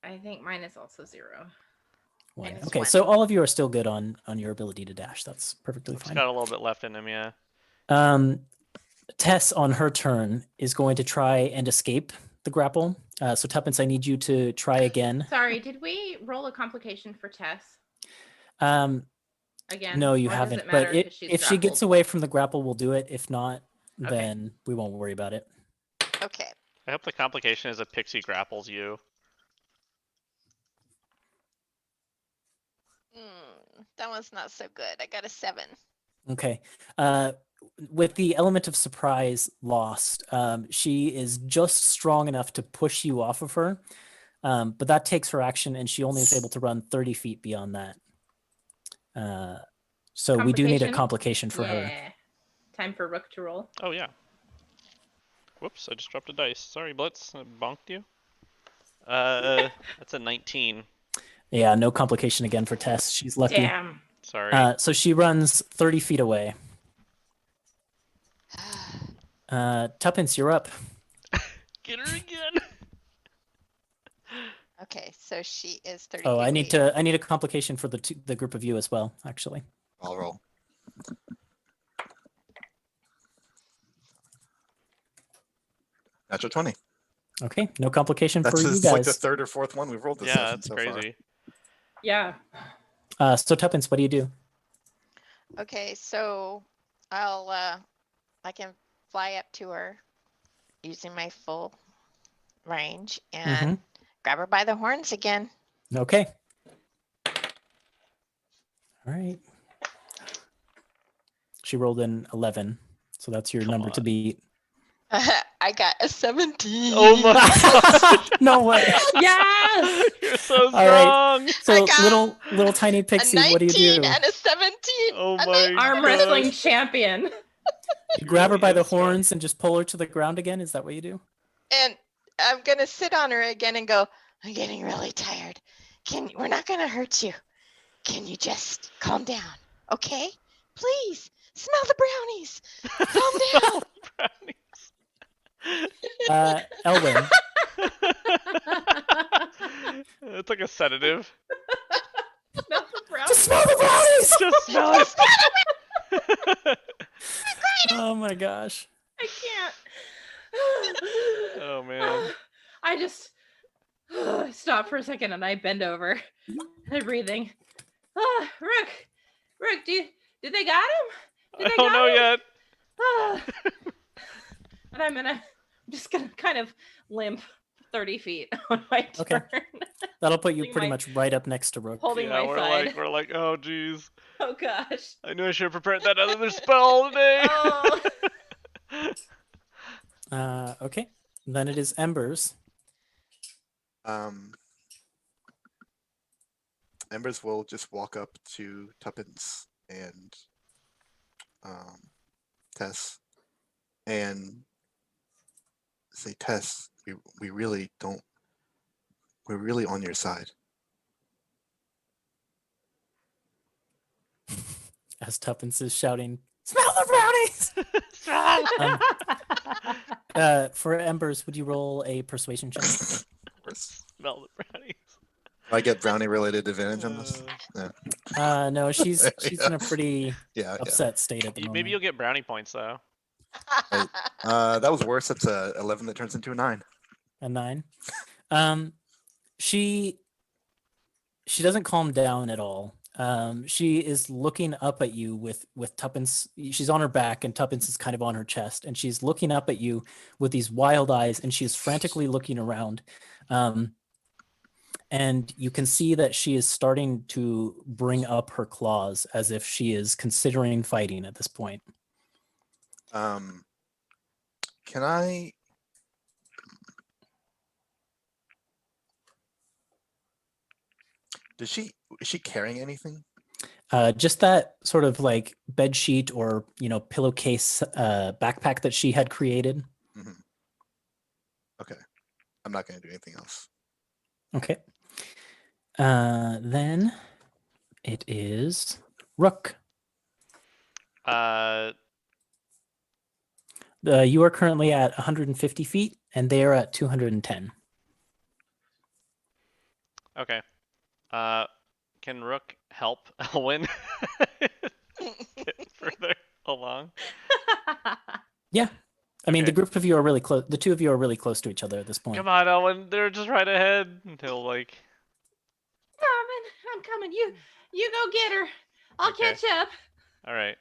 I think mine is also 0. One. And it's Okay, one. so all of you are still good on your ability to dash. That's perfectly It's fine. got a little bit left in him, yeah. Tess, on her turn, is going to try and escape the grapple. So Tuppence, I need you to try again. Sorry, did we roll a complication for Tess again? No, you Or does haven't. it matter But 'cause she's if she gets grappled? away from the grapple, we'll do it. If not, Okay. then we won't worry about it. Okay. I hope the complication is a pixie grapples you. That one's not so good. I got a 7. Okay. With the element of surprise lost, she is just strong enough to push you off of her. But that takes her action, and she only is able to run 30 feet beyond that. So we do need a complication for her. Yeah. Time for Rook to roll. Oh yeah. Whoops! I just dropped a dice. Sorry, Blitz. I bonked you. That's a 19. Yeah, no complication again for Tess. She's lucky. Damn. Sorry. So she runs 30 feet away. Tuppence, you're up. Get her again. Okay, so she is 30. Oh, feet I need away. a complication for the group of you as well, actually. I'll roll. Natural 20. Okay, no complication That's for you like the guys. third or fourth one we've rolled this Yeah, session that's so crazy. Yeah. So Tuppence, what do you do? Okay, so I'll I can fly up to her using my full range and grab her by the horns again. Okay. All right. She rolled an 11, so that's your Come number to on. beat. I got a 17. Oh my gosh! No way. Yes. You're so right. strong. So I got little tiny A pixie, 19 what do you do? and a 17. Oh A my 19. Arm wrestling champion. You grab her by the Really is strong. horns and just pull her to the ground again? Is that what you do? And I'm gonna sit on her again and go, I'm getting really tired. We're not gonna hurt you. Can you just calm down? Okay? Please smell the brownies. Calm down. Elwyn, It's like a sedative. Smell the brown. just smell the brownies! Just smell it. Oh my gosh. I can't. Oh man. I just stop for a second and I bend over and I'm breathing. Rook, did they got him? I don't know yet. And I'm just gonna kind of limp 30 feet on my turn. Okay. That'll put you Holding pretty my- much right up next to Rook. Holding Yeah, my side. we're like, oh geez. Oh gosh. I knew I should have prepared that other spell today. Oh. Okay. Then it is Embers. Embers will just walk up to Tuppence and Tess and say, Tess, we really don't. We're really on your side. As Tuppence is shouting, "Smell the brownies!" For Embers, would you roll a persuasion check? Smell the brownies. Do I get brownie related advantage on this? Yeah. No, she's in a pretty Yeah. upset state at the moment. Maybe you'll get brownie points though. That was worse. That's a 11 that turns into a 9. A 9. She doesn't calm down at all. She is looking up at you with Tuppence. She's on her back and Tuppence is kind of on her chest, and she's looking up at you with these wild eyes, and she's frantically looking around. And you can see that she is starting to bring up her claws as if she is considering fighting at this point. Can I? Is she carrying anything? Just that sort of like bed sheet or pillowcase backpack that she had created. Mm-hmm. Okay, I'm not going to do anything else. Okay. Then it is Rook. You are currently at 150 feet, and they are at 210. Okay. Can Rook help Elwyn get further along? Yeah. I mean, Okay. the group of you are really close. The two of you are really close to each other at this point. Come on, Elwyn. They're just right ahead until like. I'm coming. You go get her. I'll Okay. catch up. All right.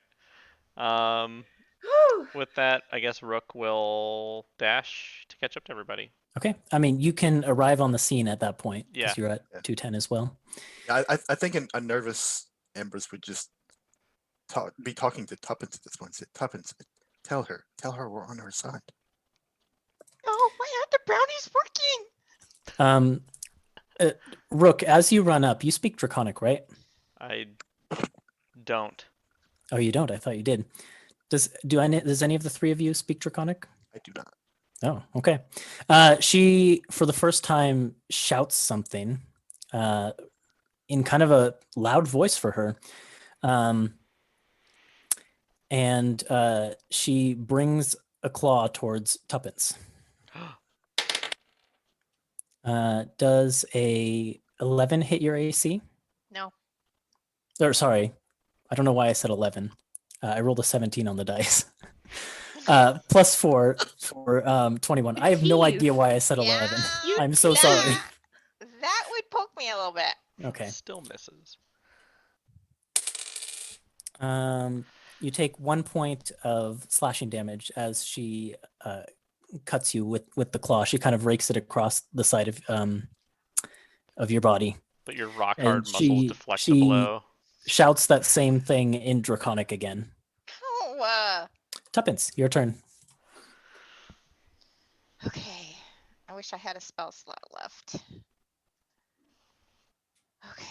Whew. With that, I guess Rook will dash to catch up to everybody. Okay. I mean, you can arrive on the scene at that point because Yeah. you're at 210 as well. Yeah, I think a nervous Embers would just be talking to Tuppence at this point. Say, Tuppence, tell her we're on her side. Oh, why aren't the brownies working? Rook, as you run up, you speak Draconic, right? I don't. Oh, you don't? I thought you did. Does any of the three of you speak Draconic? I do not. Oh, okay. She, for the first time, shouts something in kind of a loud voice for her. And she brings a claw towards Tuppence. Does a 11 hit your AC? No. Or sorry, I don't know why I said 11. I rolled a 17 on the dice. Plus 4 for 21. I have no idea why I said 11. Yeah, I'm so sorry. That would poke me a little bit. Okay. Still misses. You take 1 point of slashing damage as she cuts you with the claw. She kind of rakes it across the side of your body. But your rock And hard muscles deflect the she blow. shouts that same thing in Draconic again. Oh, Tuppence, your turn. okay. I wish I had a spell slot left. Okay.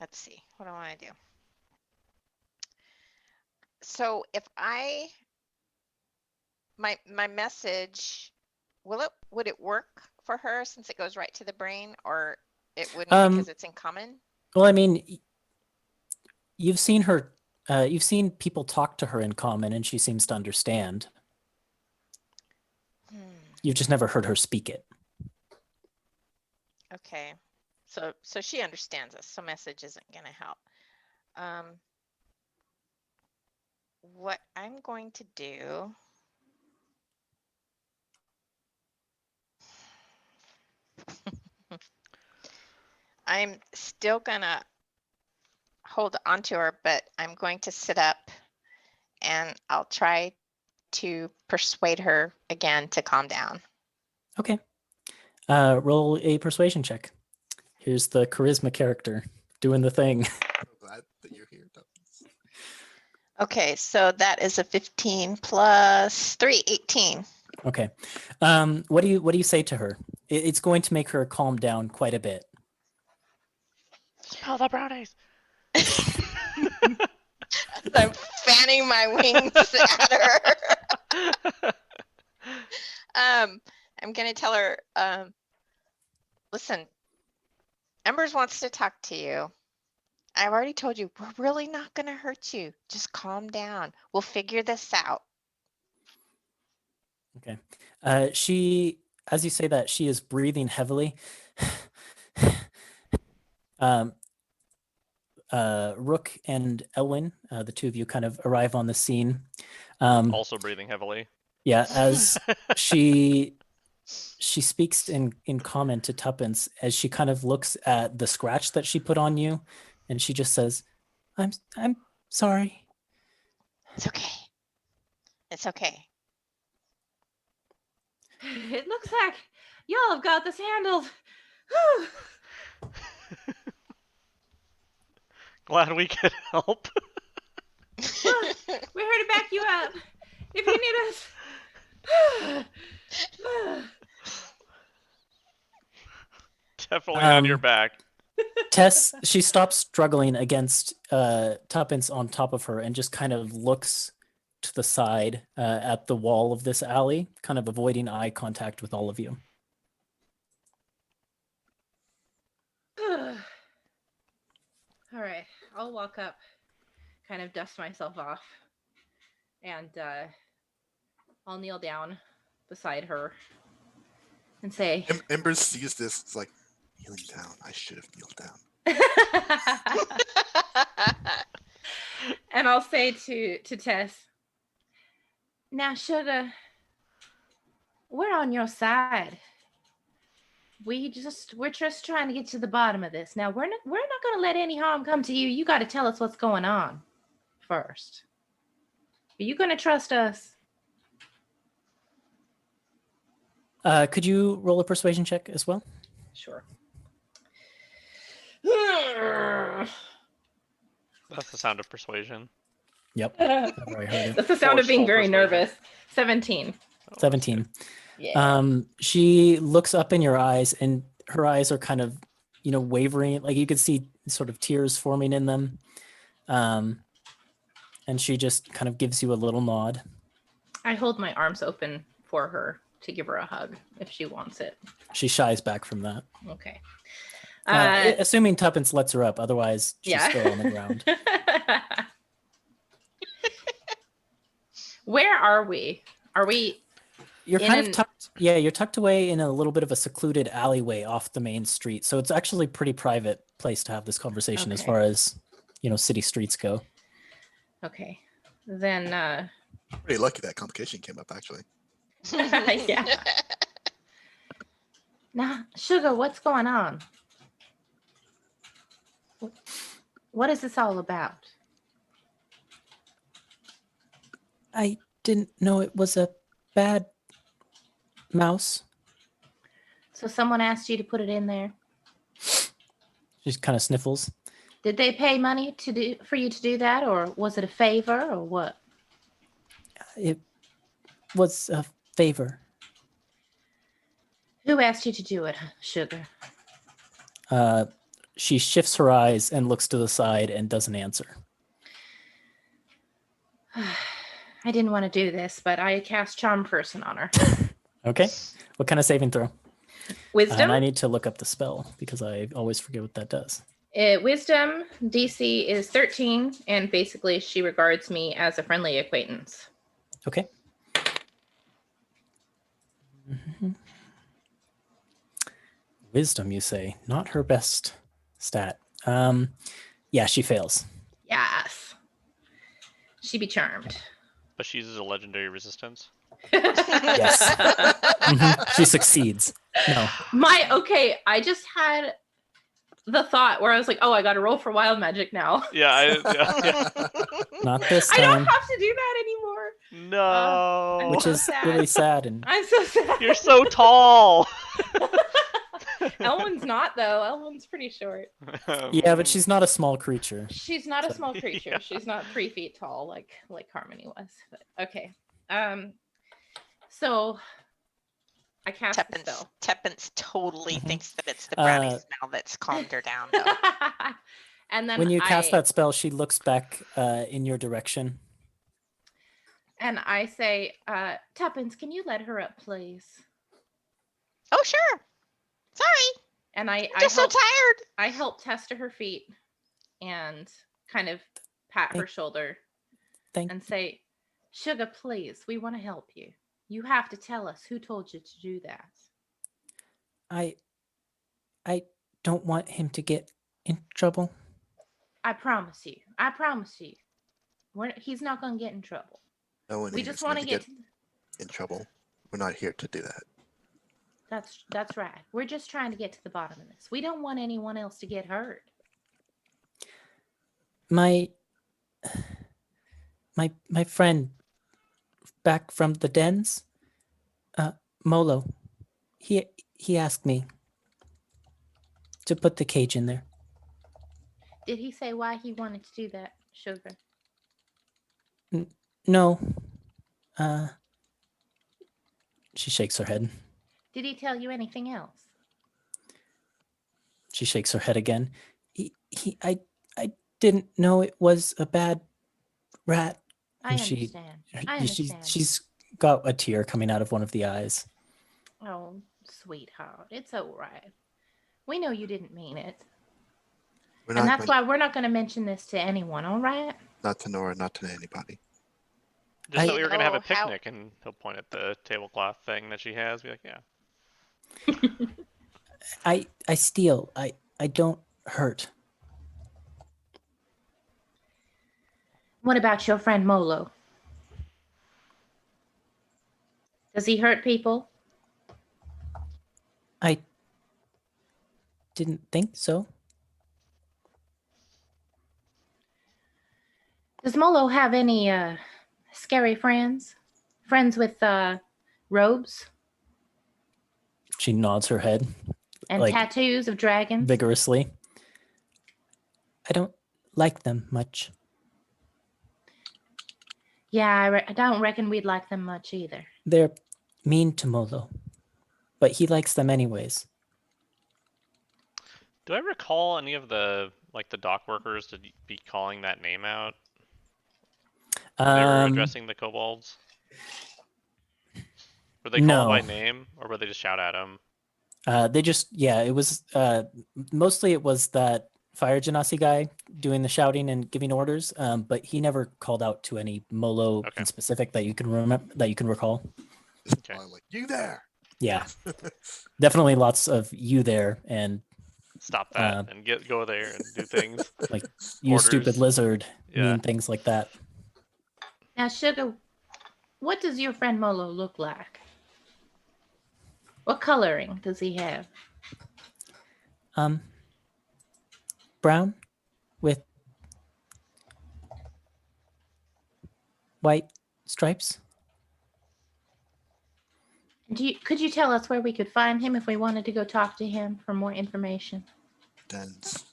Let's see. What do I want to do? So if my message, would it work for her since it goes right to the brain, or it wouldn't because it's in common? Well, I mean, you've seen her. You've seen people talk to her in common, and she seems to understand. You've just never heard her speak it. Okay. So she understands us. So message isn't gonna help. What I'm going to do. I'm still gonna hold onto her, but I'm going to sit up and I'll try to persuade her again to calm down. Okay. Roll a persuasion check. Here's the charisma character doing the thing. I'm glad that you're here, Tuppence. Okay, so that is a 15 plus 3, 18. Okay. What do you say to her? It's going to make her calm down quite a bit. Smell the brownies. I'm fanning my wings at her. I'm gonna tell her, listen, Embers wants to talk to you. I've already told you, we're really not gonna hurt you. Just calm down. We'll figure this out. Okay. She, as you say that, she is breathing heavily. Rook and Elwyn, the two of you, kind of arrive on the scene. Also breathing heavily. Yeah, as she speaks in comment to Tuppence as she kind of looks at the scratch that she put on you, and she just says, I'm sorry. It's okay. It's okay. It looks like y'all have got this handled. Glad we could help. We're here to back you up if you need us. Definitely on your back. Tess, she stops struggling against Tuppence on top of her and just kind of looks to the side at the wall of this alley, kind of avoiding eye contact with all of you. All right, I'll walk up, kind of dust myself off, and I'll kneel down beside her and say, Embers sees this. It's like, kneeling down. I should have kneeled down. and I'll say to Tess, now, Sugar, we're on your side. We're just trying to get to the bottom of this. Now, we're not going to let any harm come to you. You got to tell us what's going on first. Are you going to trust us? Could you roll a persuasion check as well? Sure. That's the sound of persuasion. Yep. I've already heard it. That's the sound of being Forceful very persuasion. nervous. 17. Oh, 17. Yeah. She looks up in your eyes, and her eyes are kind of, wavering. Like you could see sort of tears forming in them. And she just kind of gives you a little nod. I hold my arms open for her to give her a hug if she wants it. She shies back from that. Okay. Assuming Tuppence lets her up, otherwise she's Yeah. still on the ground. Where are we? Are we? You're In kind of an- tucked. Yeah, you're tucked away in a little bit of a secluded alleyway off the main street. So it's actually a pretty private place to have this conversation as Okay. far as, city streets go. Okay. Then, Pretty lucky that complication came up, actually. yeah. Now, Sugar, what's going on? What is this all about? I didn't know it was a bad mouse. So someone asked you to put it in there. She kind of sniffles. Did they pay money for you to do that, or was it a favor, or what? It was a favor. Who asked you to do it, Sugar? She shifts her eyes and looks to the side and doesn't answer. I didn't want to do this, but I cast Charm Person on her. Okay. What kind of saving throw? Wisdom. And I need to look up the spell because I always forget what that does. Wisdom DC is 13, and basically she regards me as a friendly acquaintance. Okay. Mm-hmm. Wisdom, you say? Not her best stat. Yeah, she fails. Yes. She be charmed. But she uses a legendary resistance. Yes. Mhm. She succeeds. No. Okay, I just had the thought where I was like, oh, I got to roll for wild magic now. Yeah, Not this I don't time. have to do that anymore. No. Which so is sad. really sad. And I'm so sad. You're so tall. Elwyn's not, though. Elwyn's pretty short. yeah, but she's not a small creature. She's not a small creature. Yeah. She's not 3 feet tall like Harmony was. But, okay. So I cast the spell. Tuppence totally Mhm. thinks that it's the brownie smell that's calmed her down, though. And then When you cast that spell, she looks back in your direction And I say, Tuppence, can you let her up, please? Oh, sure. Sorry. And I I'm just so help, tired. I help Tess to her feet and kind of pat her Thank- shoulder Thank and say, Sugar, please, we want to help you. You have to tell us who told you to do that. I don't want him to get in trouble. I promise you. I promise you. He's not going to get in trouble. No one We here just is want going to to get. in trouble. We're not here to do that. That's right. We're just trying to get to the bottom of this. We don't want anyone else to get hurt. My friend back from the dens, Molo, he asked me to put the cage in there. Did he say why he wanted to do that, Sugar? No. She shakes her head. Did he tell you anything else? She shakes her head again. I didn't know it was a bad rat. I And understand. I understand. She's got a tear coming out of one of the eyes. Oh, sweetheart, it's all right. We know you didn't mean it. We're And not that's going, why we're not going to mention this to anyone, all right? not to Nora, not to anybody. Just that I- we were gonna have a You know how- picnic, and he'll point at the tablecloth thing that she has. Be like, yeah. I steal. I don't hurt. What about your friend Molo? Does he hurt people? I didn't think so. Does Molo have any scary friends? Friends with robes She nods her head and Like, tattoos of dragons? vigorously. I don't like them much. Yeah, I don't reckon we'd like them much either. They're mean to Molo, but he likes them anyways. Do I recall any of the dock workers to be calling that name out when they were addressing the kobolds? Were they called by No. name, or were they just shout at them? They just, it was, mostly it was that fire genasi guy doing the shouting and giving orders, but he never called out to any Molo Okay. in specific that you can remember, that you can recall. It's Okay. probably like, you there. Yeah, definitely lots of you there and Stop that and go there and do things. like you stupid Orders. lizard, Yeah. mean things like that. Now, Sugar, what does your friend Molo look like? What coloring does he have? Brown with white stripes. Could you tell us where we could find him if we wanted to go talk to him for more information? Dens.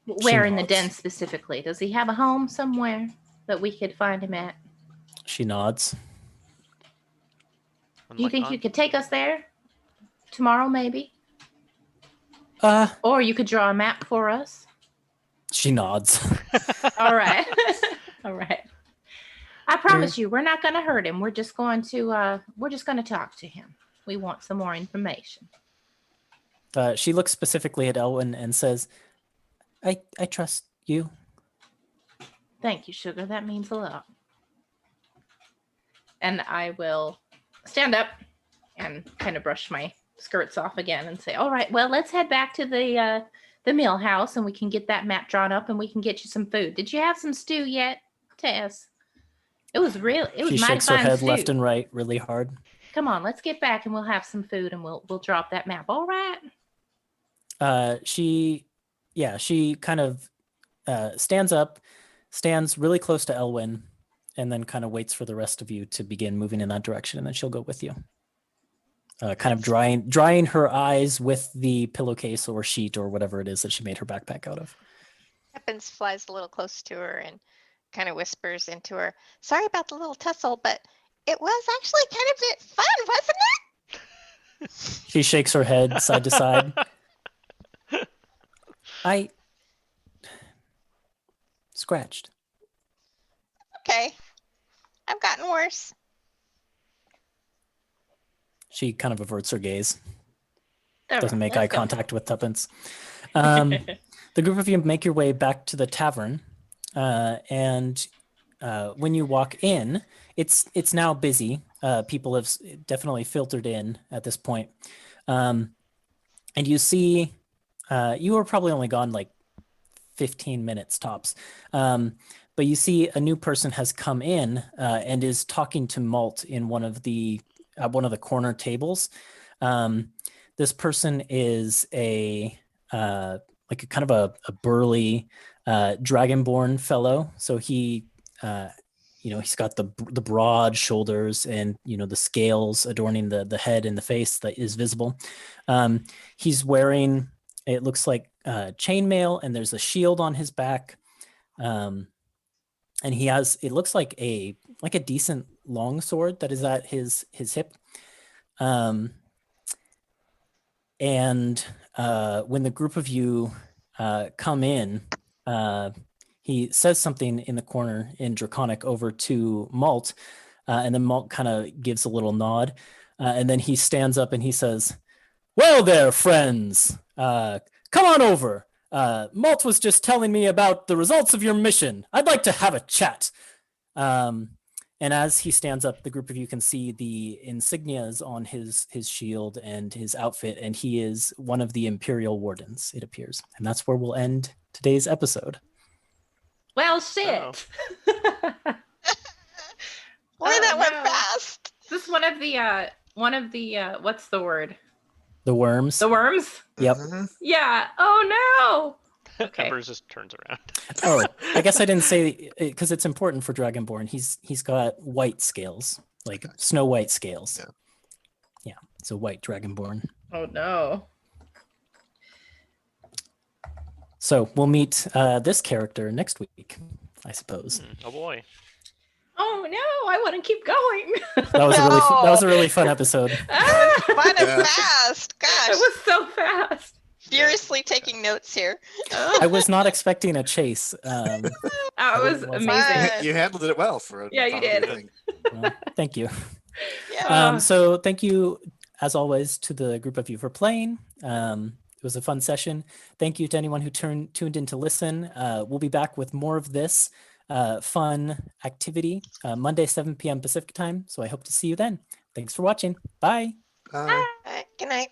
Where in the nods. den specifically? Does he have a home somewhere that we could find him at? She nods. And, Do you like, think on- you could take us there tomorrow, maybe? Uh, Or you could draw a map for us? she nods. All right. All right. I promise you, we're not going to hurt him. We're just going to talk to him. We want some more information. She looks specifically at Elwyn and says, I trust you. Thank you, Sugar. That means a lot. And I will stand up and kind of brush my skirts off again and say, all right, well, let's head back to the mill house and we can get that map drawn up and we can get you some food. Did you have some stew yet, Tess? It was She mighty shakes her fine head stew. left and right really hard. Come on, let's get back and we'll have some food and we'll drop that map. All right. She kind of stands up, stands really close to Elwyn, and then kind of waits for the rest of you to begin moving in that direction, and then she'll go with you. Kind of drying her eyes with the pillowcase or sheet or whatever it is that she made her backpack out of. Tuppence flies a little close to her and kind of whispers into her, sorry about the little tussle, but it was actually kind of a bit fun, wasn't it? She shakes her head side to side. I scratched. Okay. I've gotten worse. She kind of averts her gaze, There, doesn't make let's eye go. contact with Tuppence. The group of you make your way back to the tavern, and when you walk in, it's now busy. People have definitely filtered in at this point, and you see, you were probably only gone like 15 minutes tops, but you see a new person has come in and is talking to Malt in one of the corner tables. This person is a like a kind of a burly dragonborn fellow. So he, he's got the broad shoulders and the scales adorning the head and the face that is visible. He's wearing, it looks like chainmail, and there's a shield on his back. And he has, it looks like a decent long sword that is at his hip. And when the group of you come in, he says something in the corner in Draconic over to Malt, and then Malt kind of gives a little nod, and then he stands up and he says, "Well there, friends, come on over. Malt was just telling me about the results of your mission. I'd like to have a chat." And as he stands up, the group of you can see the insignias on his shield and his outfit, and he is one of the Imperial Wardens, it appears. And that's where we'll end today's episode. Well, shit. Boy, that went no. fast. Is this one of the what's the word? The worms. The worms? Yep. Mhm. Yeah. Oh no. Okay. Embers just turns around. Oh, I guess I didn't say, because it's important for Dragonborn. He's got white scales, like snow white scales. Yeah, so white Dragonborn. Oh no. So we'll meet this character next week, I suppose. Oh boy. Oh no, I want to keep going. That was a really fun episode. Fun and Yeah. fast. It Gosh. was so fast. Furiously taking notes here. I was not expecting a chase. That was It was amazing. fun. You handled it well for a Yeah, you comedy did. thing. Well, thank you. Yeah. So thank you, as always, to the group of you for playing. It was a fun session. Thank you to anyone who tuned in to listen. We'll be back with more of this fun activity Monday, 7 p.m. Pacific time. So I hope to see you then. Thanks for watching. Bye. Bye. All right, good night.